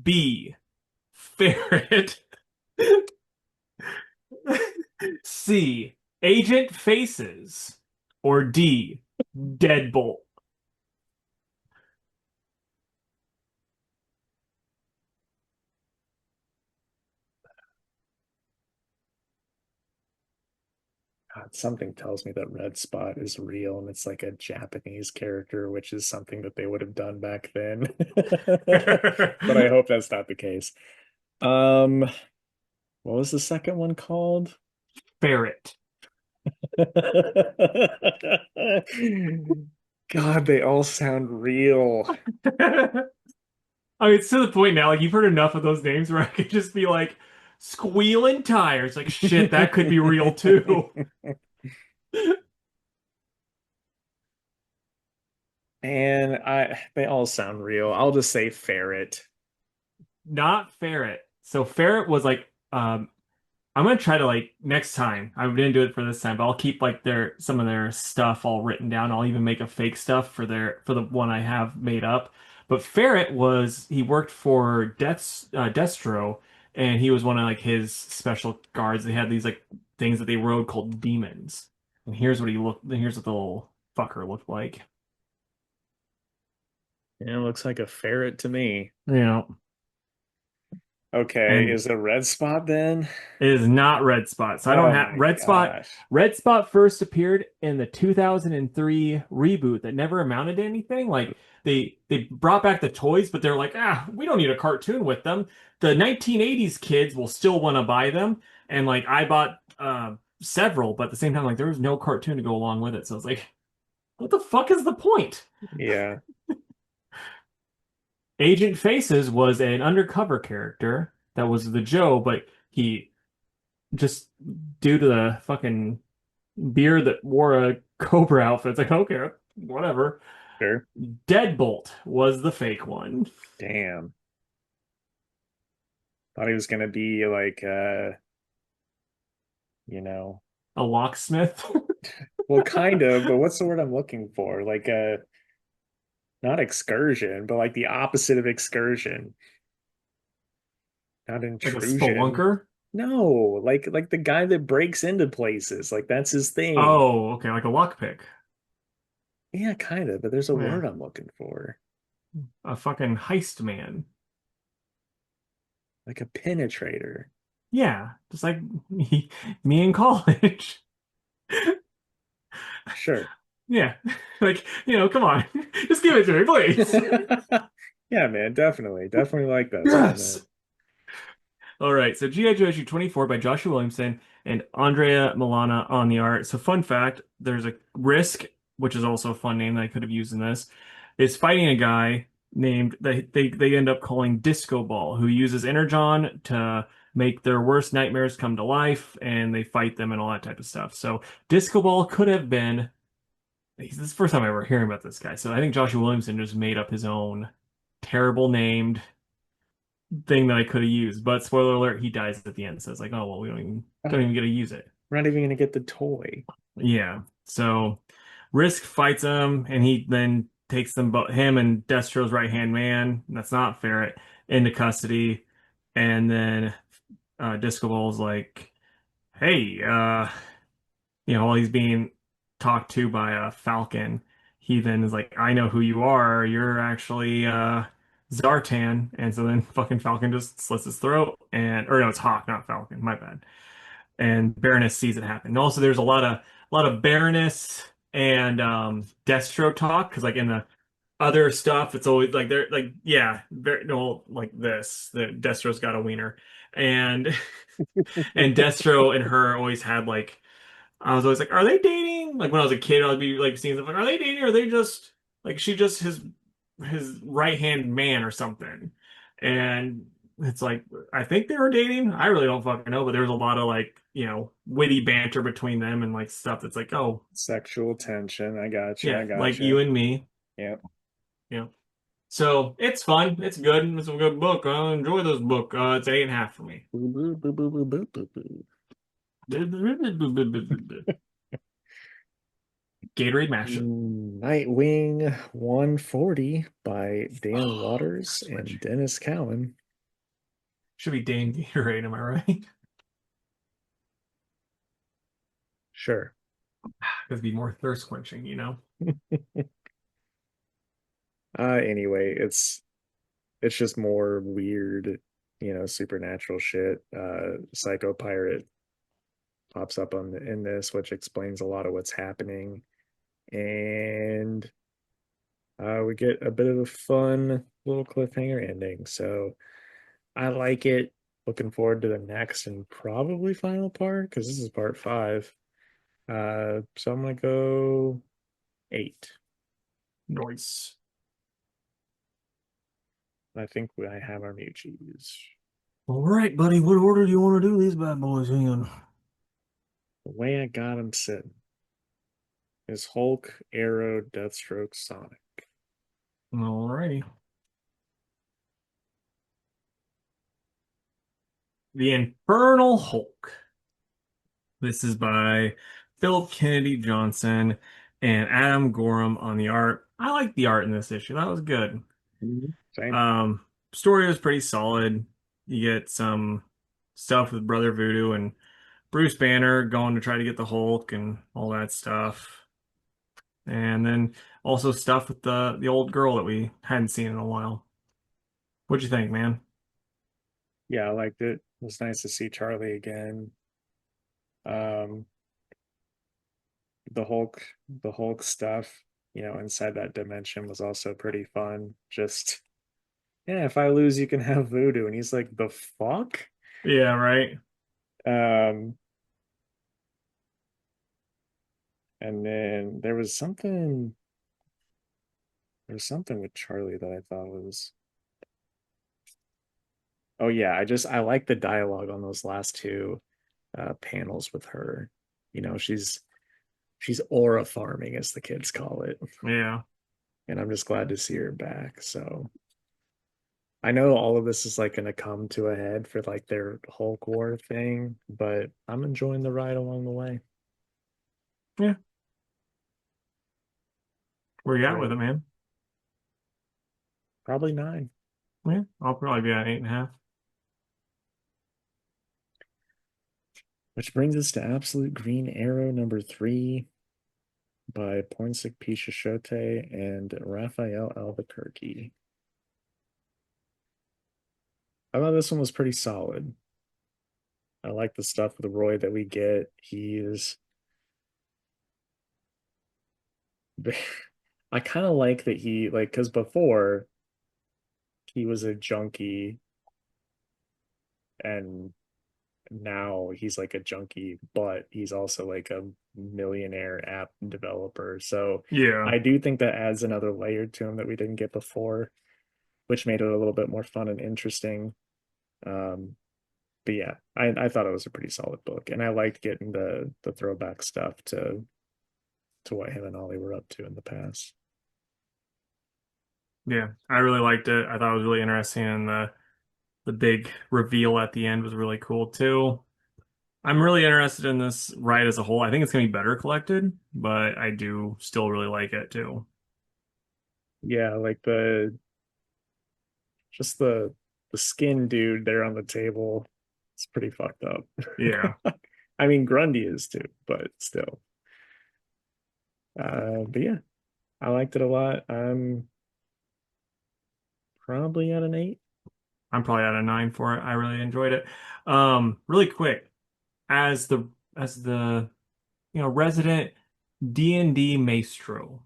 B, Ferret, C, Agent Faces, or D, Deadbolt? God, something tells me that Red Spot is real and it's like a Japanese character, which is something that they would have done back then. But I hope that's not the case. Um, what was the second one called? Ferret. God, they all sound real. I mean, it's to the point now, like you've heard enough of those names where I could just be like, squealing tires. Like, shit, that could be real too. And they all sound real. I'll just say ferret. Not Ferret. So Ferret was like I'm gonna try to like next time. I didn't do it for this time, but I'll keep like their some of their stuff all written down. I'll even make a fake stuff for the one I have made up. But Ferret was he worked for Destro, and he was one of like his special guards. They had these like things that they rode called demons. And here's what the little fucker looked like. Yeah, it looks like a ferret to me. You know, Okay, and is it red spot then? it is not Red Spot. So I don't Oh have my Red Spot. gosh. Red Spot first appeared in the 2003 reboot that never amounted to anything. Like they brought back the toys, but they're like, we don't need a cartoon with them. The 1980s kids will still want to buy them. And like I bought several, but at the same time, like there was no cartoon to go along with it. So I was like, what the fuck is the point? Yeah, Agent Faces was an undercover character that was the Joe, but he just due to the fucking beard that wore a Cobra outfit. It's like, okay, whatever. sure. Deadbolt was the fake one. Damn. Thought he was gonna be like you know, A locksmith. well kind of, but what's the word I'm looking for? Like not excursion, but like the opposite of excursion. Not Like a intrusion. spelunker. No, like the guy that breaks into places. Like that's his thing. Oh, okay, like a lockpick. Yeah, kind of, but there's a Yeah, word I'm looking for. a fucking heist man. Like a penetrator. Yeah, just like me in college. Sure. Yeah, like come on, just give it to me, please. Yeah, man, definitely. Definitely like that stuff, man. Yes. All right, so G.I. Joe issue 24 by Joshua Williamson and Andrea Milana on the art. So fun fact, there's a Risk, which is also a fun name that I could have used in this, is fighting a guy named they end up calling Disco Ball, who uses Energon to make their worst nightmares come to life, and they fight them and all that type of stuff. So Disco Ball could have been this is the first time I ever hearing about this guy. So I think Joshua Williamson just made up his own terrible named thing that I could have used. But spoiler alert, he dies at the end. So it's like, oh well, we don't even get to use it. We're not even gonna get the toy. Yeah. So Risk fights him, and he then takes him and Destro's right hand man. That's not Ferret into custody, and then Disco Ball's like, hey, while he's being talked to by a Falcon, he then is like, I know who you are. You're actually Zartan. And so then fucking Falcon just slits his throat or no, it's Hawk, not Falcon. My bad. And Baroness sees it happen. And also there's a lot of Baroness and Destro talk because like in the other stuff, it's always like they're like, yeah, no, like this. The Destro's got a wiener. And and Destro and her always had like I was always like, are they dating? Like when I was a kid, I'd be like seeing stuff like, are they dating? Or are they just like she just his right hand man or something? And it's like I think they were dating. I really don't fucking know, but there was a lot of like witty banter between them and like stuff that's like, oh Sexual tension. I gotcha. yeah, I like you gotcha. and me. Yeah. Yeah. So it's fun. It's good. It's a good book. I enjoy this book. It's 8.5 for me. Boo, boo, boo, boo, boo, boo, boo, boo. Gatorade mashup. Nightwing 140 by Dan Oh, Waters and switch. Dennis Cowan. Should be Dane Gatorade, am I right? Sure. It'd be more thirst quenching. Anyway, it's just more weird, supernatural shit. Psycho Pirate pops up in this, which explains a lot of what's happening. And we get a bit of a fun little cliffhanger ending. So I like it. Looking forward to the next and probably final part because this is part five. So I'm gonna go 8. Noise. I think I have our Mewtwo's. All right, buddy. What order do you want to do these bad boys in? The way I got him sitting is Hulk, Arrow, Deathstroke, Sonic. All righty. The Infernal Hulk. This is by Philip Kennedy Johnson and Adam Gorham on the art. I like the art in this issue. That was good. Mhm. Same. Um, Story was pretty solid. You get some stuff with Brother Voodoo and Bruce Banner going to try to get the Hulk and all that stuff. And then also stuff with the old girl that we hadn't seen in a while. What'd you think, man? Yeah, I liked it. It was nice to see Charlie again. Um, the Hulk, the Hulk stuff, inside that dimension was also pretty fun. Just, yeah, if I lose, you can have voodoo. And he's like, the fuck? Yeah, right. Um, and then there was something with Charlie that I thought was, oh yeah, I like the dialogue on those last two panels with her. She's aura farming, as the kids call it. Yeah. And I'm just glad to see her back. So I know all of this is like going to come to a head for like their Hulk War thing, but I'm enjoying the ride along the way. Yeah. Where you at with Great. it, man? Probably 9. Yeah, I'll probably be at 8.5. Which brings us to Absolute Green Arrow number 3 by Pornsick Pichashote and Raphael Albuquerque. I thought this one was pretty solid. I like the stuff with Roy that we get. I kind of like that because before he was a junkie and now he's like a junkie, but he's also like a millionaire app developer. So Yeah. I do think that adds another layer to him that we didn't get before, which made it a little bit more fun and interesting. Um, but yeah, I thought it was a pretty solid book, and I liked getting the throwback stuff to what him and Ollie were up to in the past. Yeah. I really liked it. I thought it was really interesting and the big reveal at the end was really cool too. I'm really interested in this ride as a whole. I think it's gonna be better collected, but I do still really like it too. Yeah, like the skin dude there on the table. It's pretty fucked up. Yeah. I mean, Grundy is too, but still. But yeah, I liked it a lot. I'm probably at an 8. I'm probably at a 9 for it. I really enjoyed it. Really quick, as the resident D&D maestro,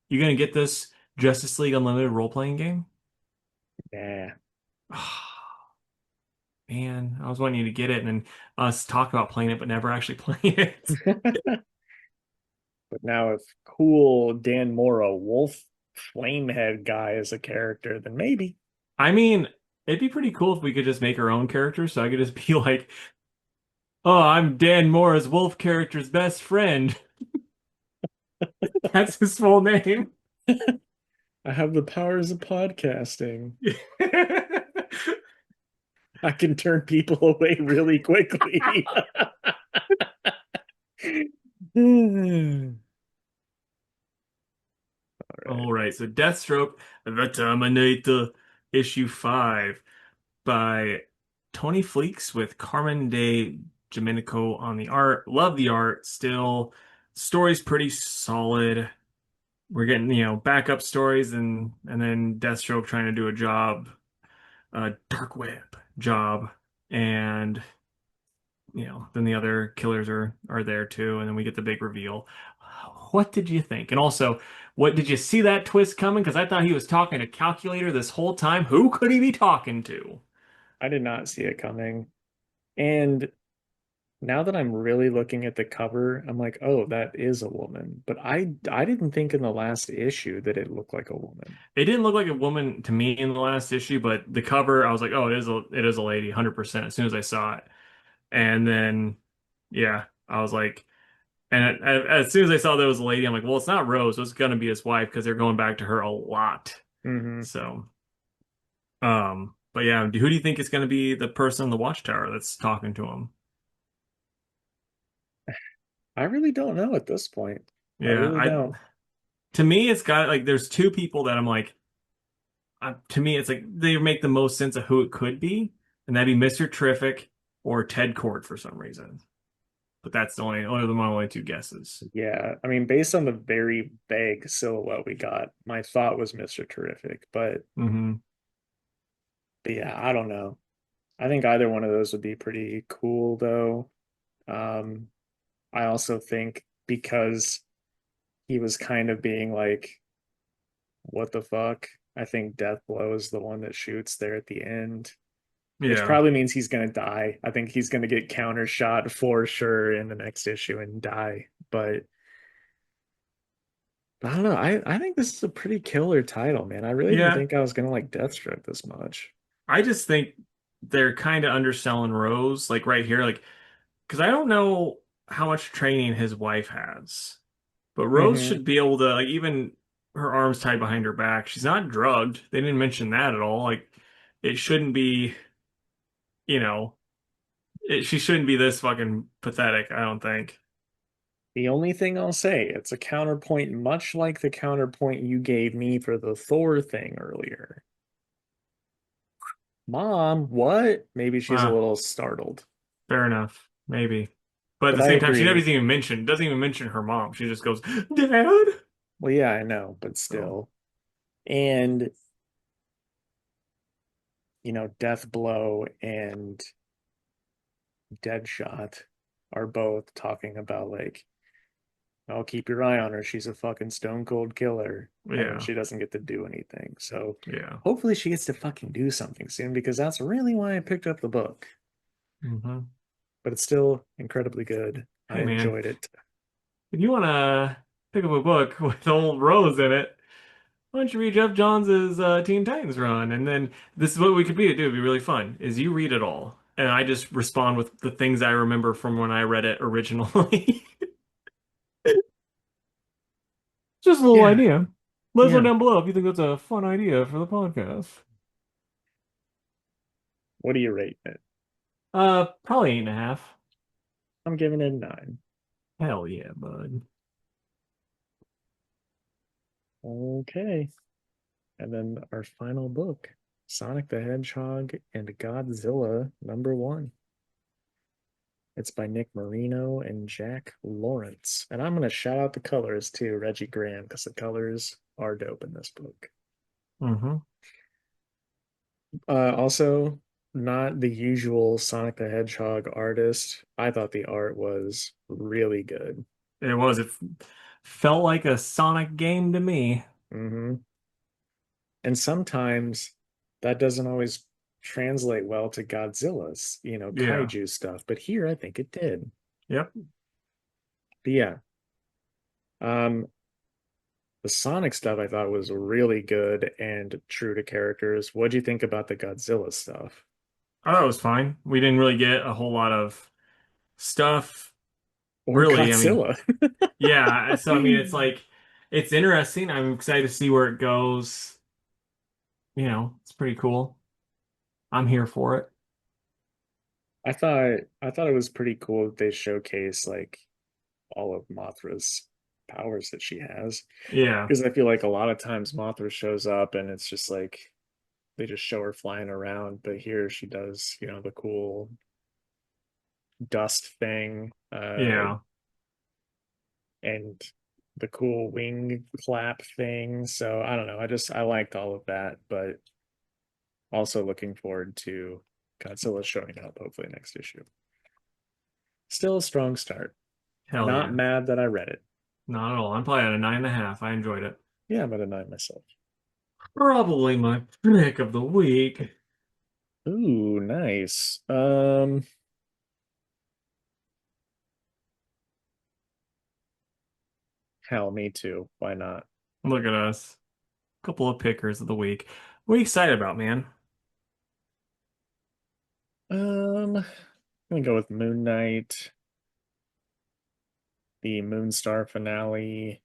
you gonna get this Justice League Unlimited role-playing game? Yeah. Man, I was wanting you to get it and then us talk about playing it, but never actually playing it. But now if cool Dan Mora, Wolf Flamehead guy is a character, then maybe. I mean, it'd be pretty cool if we could just make our own characters, so I could just be like, "Oh, I'm Dan Mora's wolf character's best friend." That's his full name. I have the powers of podcasting. I can turn people away really quickly. All right. All right, so Deathstroke, The Terminator, issue 5 by Tony Fleeks with Carmen de Domenico on the art. Love the art still. Story's pretty solid. We're getting, backup stories and then Deathstroke trying to do a job, a dark web job, and then the other killers are there too, and then we get the big reveal. What did you think? And also, what did you see that twist coming? Because I thought he was talking to Calculator this whole time. Who could he be talking to? I did not see it coming. And now that I'm really looking at the cover, I'm like, oh, that is a woman. But I didn't think in the last issue that it looked like a woman. It didn't look like a woman to me in the last issue, but the cover, I was like, oh, it is a lady, 100% as soon as I saw it. And then, yeah, I was like, and as soon as I saw that it was a lady, I'm like, well, it's not Rose, so it's gonna be his wife because they're going back to her a lot. Hmm. So, but yeah, who do you think is gonna be the person in the watchtower that's talking to him? I really don't know at this point. I Yeah, really I don't. to me it's got like there's two people that I'm like to me it's like they make the most sense of who it could be, and that'd be Mr. Terrific or Ted Kord for some reason. But that's the only my only two guesses. Yeah, I mean, based on the very vague silhouette we got, my thought was Mr. Terrific, Hmm. but yeah, I don't know. I think either one of those would be pretty cool though. Um, I also think because he was kind of being like, what the fuck? I think Death Blow is the one that shoots there at the end, which Yeah. probably means he's gonna die. I think he's gonna get counter shot for sure in the next issue and die. But I don't know. I think this is a pretty killer title, man. I really didn't Yeah. think I was gonna like Deathstroke this much. I just think they're kind of underselling Rose, like right here, like because I don't know how much training his wife has, but Rose Hmm. should be able to like even her arms tied behind her back. She's not drugged. They didn't mention that at all. Like it shouldn't be, you know, she shouldn't be this fucking pathetic, I don't think. The only thing I'll say, it's a counterpoint, much like the counterpoint you gave me for the Thor thing earlier. Mom, what? Maybe she's a Ah, little startled. fair enough, maybe. But at But the I same time, she never agree. even mentioned, doesn't even mention her mom. She just goes, "Dad." Well, yeah, I know, but So still. And, Death Blow and Deadshot are both talking about like, oh, keep your eye on her. She's a fucking stone cold killer. And then yeah, she doesn't get to do anything. So yeah. hopefully she gets to fucking do something soon because that's really why I picked up the book. Hmm. But it's still incredibly good. I Hey man, enjoyed it. if you want to pick up a book with old Rose in it, why don't you read Jeff Johns' Teen Titans run? And then this is what we could be. Do. It'd be really fun. Is you read it all, and I just respond with the things I remember from when I read it originally. Just a little Yeah, idea. Let us know yeah. down below if you think that's a fun idea for the podcast. What do you rate it? Probably 8.5. I'm giving it a 9. Hell yeah, bud. Okay. And then our final book, Sonic the Hedgehog and Godzilla #1. It's by Nick Marino and Jack Lawrence. And I'm going to shout out the colors too, Reggie Graham, because the colors are dope in this book. Hmm. Also, not the usual Sonic the Hedgehog artist. I thought the art was really good. It was. It felt like a Sonic game to me. Hmm. And sometimes that doesn't always translate well to Godzilla's, Yeah. kaiju stuff. But here I think it did. Yep. But yeah, um, the Sonic stuff I thought was really good and true to characters. What'd you think about the Godzilla stuff? I thought it was fine. We didn't really get a whole lot of stuff, Or really. I mean, Godzilla? yeah. So, I mean, it's like, it's interesting. I'm excited to see where it goes. It's pretty cool. I'm here for it. I thought it was pretty cool that they showcase like all of Mothra's powers that she has. Yeah. Because I feel like a lot of times Mothra shows up and it's just like they just show her flying around, but here she does, the cool dust thing, Yeah. and the cool wing clap thing. So I don't know. I liked all of that, but also looking forward to Godzilla showing up hopefully next issue. Still a strong start. Hell Not yeah. mad that I read it. Not at all. I'm probably at a 9.5. I enjoyed it. Yeah, I'm at a 9 myself. Probably my pick of the week. Ooh, nice. Hell, me too. Why not? Look at us. Couple of pickers of the week. What are you excited about, man? I'm gonna go with Moon Knight, the Moonstar finale,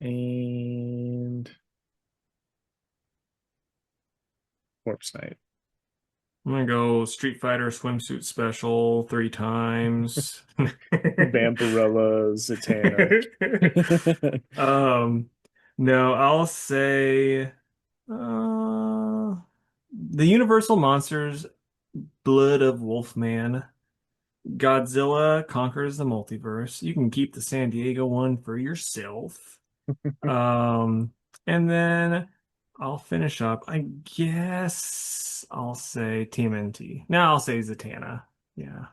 and Corpse Knight. I'm gonna go Street Fighter swimsuit special 3 times. Vampirella, Zatanna. Um, no, I'll say the Universal Monsters Blood of Wolfman. Godzilla conquers the multiverse. You can keep the San Diego one for yourself. Um, and then I'll finish up. I guess I'll say TMNT. Now I'll say Zatanna. Yeah.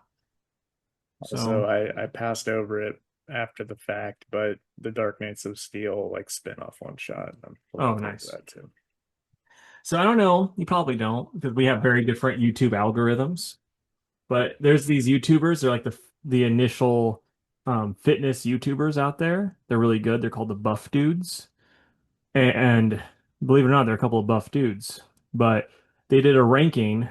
Also, So, I passed over it after the fact, but the Dark Knights of Steel like spin-off one shot. I'm oh, looking forward to nice. that too. So I don't know. You probably don't because we have very different YouTube algorithms. But there's these YouTubers. They're like the initial fitness YouTubers out there. They're really good. They're called the Buff Dudes. And believe it or not, they're a couple of buff dudes. But they did a ranking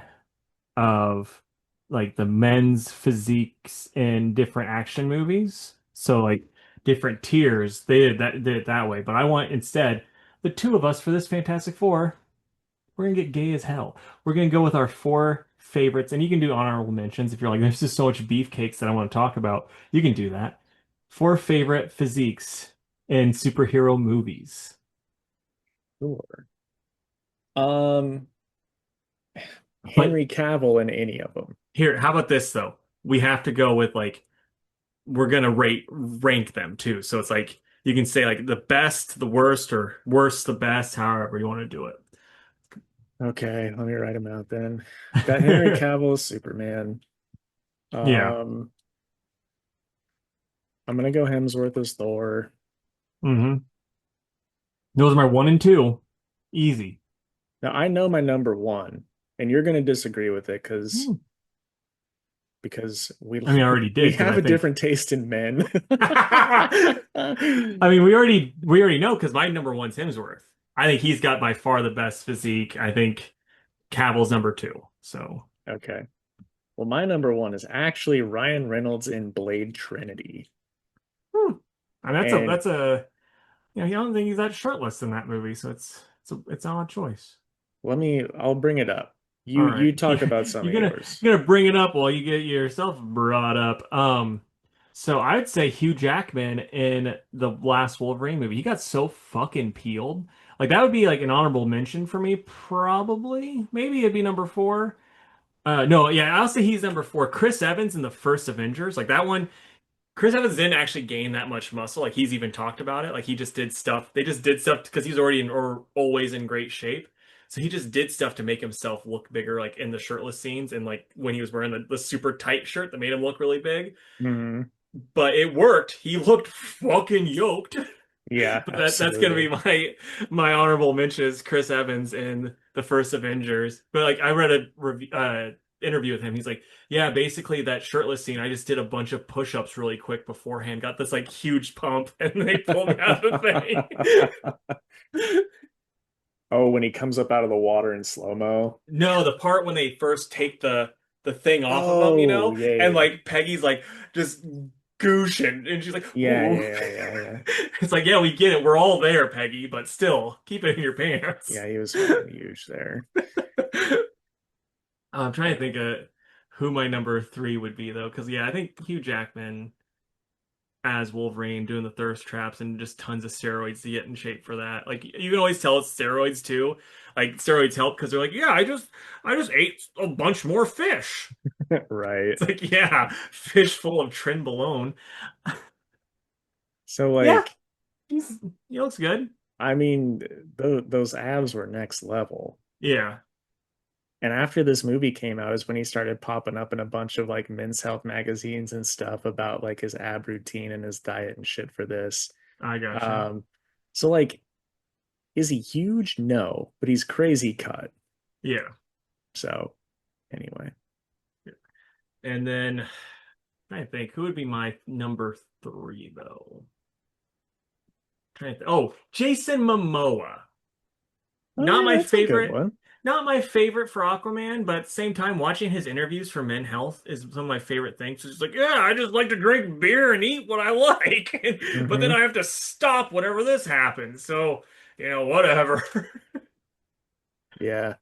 of like the men's physiques in different action movies. So like different tiers. They did it that way. But I want instead the two of us for this Fantastic Four. We're gonna get gay as hell. We're gonna go with our four favorites, and you can do honorable mentions if you're like, there's just so much beefcakes that I want to talk about. You can do that. Four favorite physiques in superhero movies. Sure. Um, But Henry Cavill in any of them. here, how about this though? We have to go with like we're gonna rank them too. So it's like you can say like the best, the worst, or worst, the best, however you want to do Okay, let me write them out then. Got Henry it. Cavill as Superman. Yeah. Um, I'm gonna go Hemsworth as Thor. Hmm. Those are my one and two. Easy. Now I know my number one, and you're gonna disagree with it Hmm. because we I mean, I already we did because have I a think different taste in men. I mean, we already know because my number one's Hemsworth. I think he's got by far the best physique. I think Cavill's number two. So, Okay. Well, my number one is actually Ryan Reynolds in Blade Trinity. hmm. And And that's a I don't think he's that shirtless in that movie, so it's an odd choice. I'll bring it up. All You right, talk about some you're of gonna yours. you're gonna bring it up while you get yourself brought up. So I'd say Hugh Jackman in the last Wolverine movie. He got so fucking peeled. Like that would be like an honorable mention for me, probably. Maybe it'd be number four. No, yeah, I'll say he's number four. Chris Evans in the first Avengers, like that one. Chris Evans didn't actually gain that much muscle. Like he's even talked about it. Like he just did stuff. They just did stuff because he's already in or always in great shape. So he just did stuff to make himself look bigger, like in the shirtless scenes and like when he was wearing the super tight shirt that made him look really big. Mhm. But it worked. He looked fucking yoked. Yeah, But that's gonna be absolutely. my honorable mention is Chris Evans in the first Avengers. But like I read a interview with him. He's like, yeah, basically that shirtless scene. I just did a bunch of push-ups really quick beforehand. Got this like huge pump, and they pulled me out of the thing. Oh, when he comes up out of the water in slow-mo. No, the part when they first take the thing off of him, Oh, yeah, and yeah, like Peggy's like just gooshing, and she's like, yeah, ooh. yeah, yeah, yeah, yeah. It's like, yeah, we get it. We're all there, Peggy, but still, keep it in your pants. Yeah, he was fucking huge there. I'm trying to think of who my number three would be though, because yeah, I think Hugh Jackman as Wolverine doing the thirst traps and just tons of steroids to get in shape for that. Like you can always tell it's steroids too. Like steroids help because they're like, yeah, I just ate a bunch more fish. Right. It's like, yeah, fish full of trenbolone. So Yeah, like, he's he looks good. I mean, those abs were next level. Yeah, And after this movie came out is when he started popping up in a bunch of like Men's Health magazines and stuff about like his ab routine and his diet and shit for this. I gotcha. Um, so like, is he huge? No, but he's crazy cut. Yeah. So anyway, And then I think who would be my number three though? Oh, Jason Momoa. oh Not yeah, my that's a good favorite. one. Not my favorite for Aquaman, but at the same time, watching his interviews for Men Health is some of my favorite things. It's like, yeah, I just like to drink beer and eat what I like, but then Hmm. I have to stop whenever this happens. So, whatever. Yeah.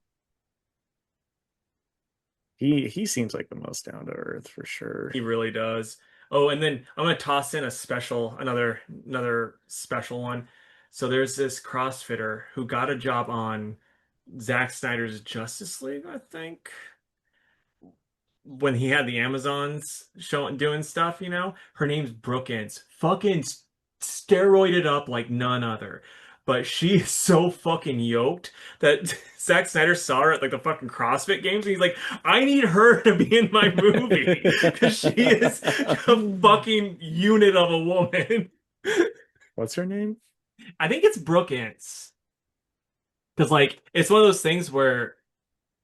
He seems like the most down to earth for He sure. really does. Oh, and then I'm gonna toss in a special, another special one. So there's this CrossFitter who got a job on Zack Snyder's Justice League, I think, when he had the Amazons showing doing stuff, her name's Brookins. Fucking steroided up like none other. But she is so fucking yoked that Zack Snyder saw her at like the fucking CrossFit games, and he's like, I need her to be in my movie because she is a fucking unit of a woman. What's her name? I think it's Brookins. Because like it's one of those things where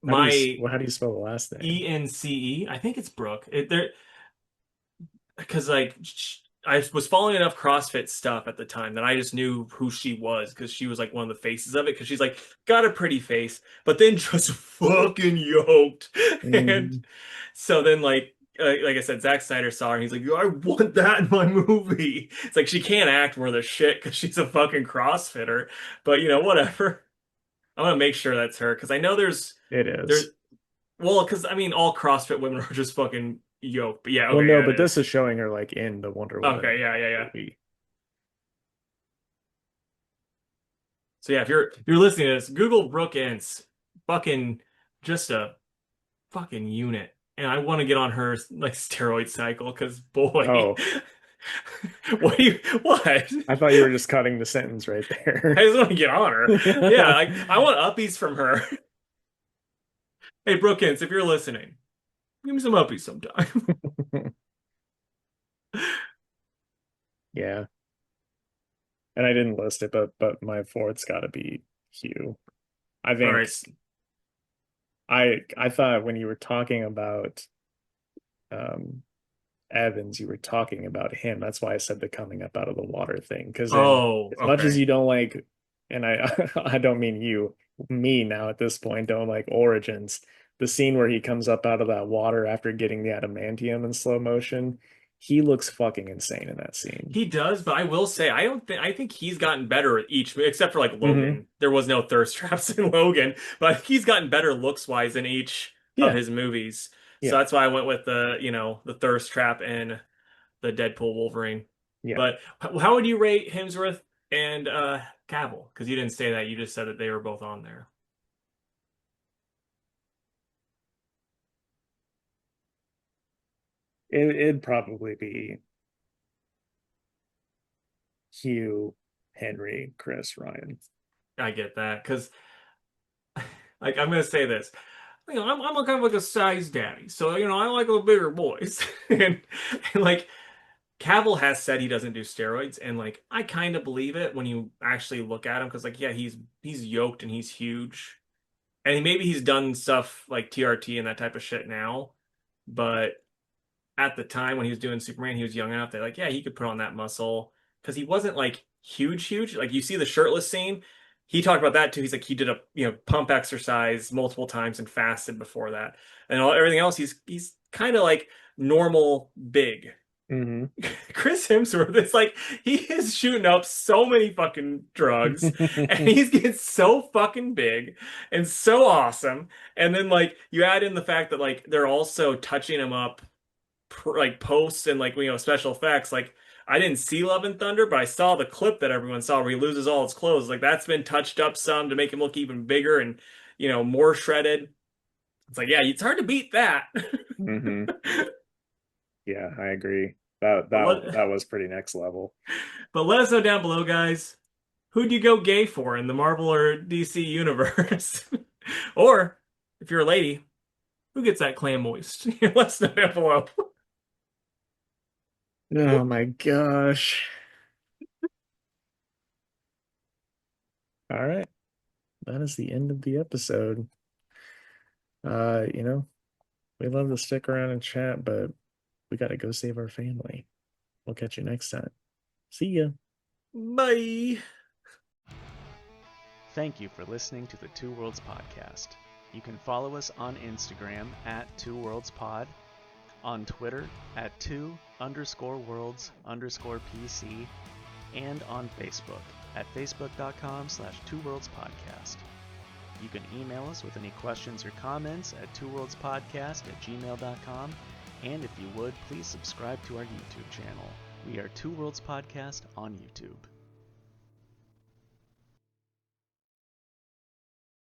my How do you spell the last name? ENCE, I think it's Brooke. There because like I was following enough CrossFit stuff at the time that I just knew who she was because she was like one of the faces of it because she's like got a pretty face, but then just fucking yoked. And Mm, so then like I said, Zack Snyder saw her and he's like, I want that in my movie. It's like she can't act worth a shit because she's a fucking CrossFitter, but whatever. I'm gonna make sure that's her because I know it there's is. well, because I mean all CrossFit women are just fucking yoked. But yeah, Well, okay, no, yeah, it but this is. is showing her like in the Wonder Okay, Woman yeah, yeah, yeah. movie. So yeah, if you're listening to this, Google Brooke Ince, fucking just a fucking unit, and I want to get on her like steroid cycle because boy, Oh, what? I thought you were just cutting the sentence right I there. just want to get on her. Yeah, like I want uppies from her. Hey, Brooke Ince, if you're listening, give me some uppies sometime. Yeah, and I didn't list it, but my fourth's got to be Hugh. I All right, think I thought when you were talking about um Evans, you were talking about him. That's why I said the coming up out of the water thing. Because then, oh, as much as okay. you don't like, and I don't mean you, me now at this point don't like Origins. The scene where he comes up out of that water after getting the adamantium in slow motion, he looks fucking insane in that scene. He does, but I will say I think he's gotten better at each, except for like Hmm. Logan. There was no thirst traps in Logan, but he's gotten better looks wise in each of Yeah, his movies. So yeah, that's why I went with the thirst trap and the Deadpool Wolverine. yeah. But how would you rate Hemsworth and Cavill? Because you didn't say that. You just said that they were both on there. It'd probably be Hugh, Henry, Chris, Ryan. I get that because like I'm gonna say this. I'm a kind of like a size daddy, so I like the bigger boys, and like Cavill has said he doesn't do steroids, and like I kind of believe it when you actually look at him, because like yeah, he's yoked and he's huge, and maybe he's done stuff like TRT and that type of shit now, but at the time when he was doing Superman, he was young enough that like yeah, he could put on that muscle because he wasn't like huge. Like you see the shirtless scene, he talked about that too. He's like he did a pump exercise multiple times and fasted before that, and everything else he's kind of like normal big. Hmm. Chris Hemsworth is like he is shooting up so many fucking drugs and he's getting so fucking big and so awesome. And then like you add in the fact that like they're also touching him up like posts and like special effects. Like I didn't see Love and Thunder, but I saw the clip that everyone saw where he loses all his clothes. Like that's been touched up some to make him look even bigger and more shredded. It's like yeah, it's hard to beat that. Hmm. Yeah, I agree. But let That was pretty next level. but let us know down below, guys. Who'd you go gay for in the Marvel or DC universe? Or if you're a lady, who gets that clam moist? Let us know down below. Oh my gosh. All right. That is the end of the episode. We love to stick around and chat, but we got to go save our family. We'll catch you next time. See ya. Bye. Thank you for listening to the Two Worlds Podcast. You can follow us on Instagram at Two Worlds Pod, on Twitter at two_worlds_PC, and on Facebook at facebook.com/twoworldspodcast. You can email us with any questions or comments at twoworldspodcast@gmail.com. And if you would, please subscribe to our YouTube channel. We are Two Worlds Podcast on YouTube.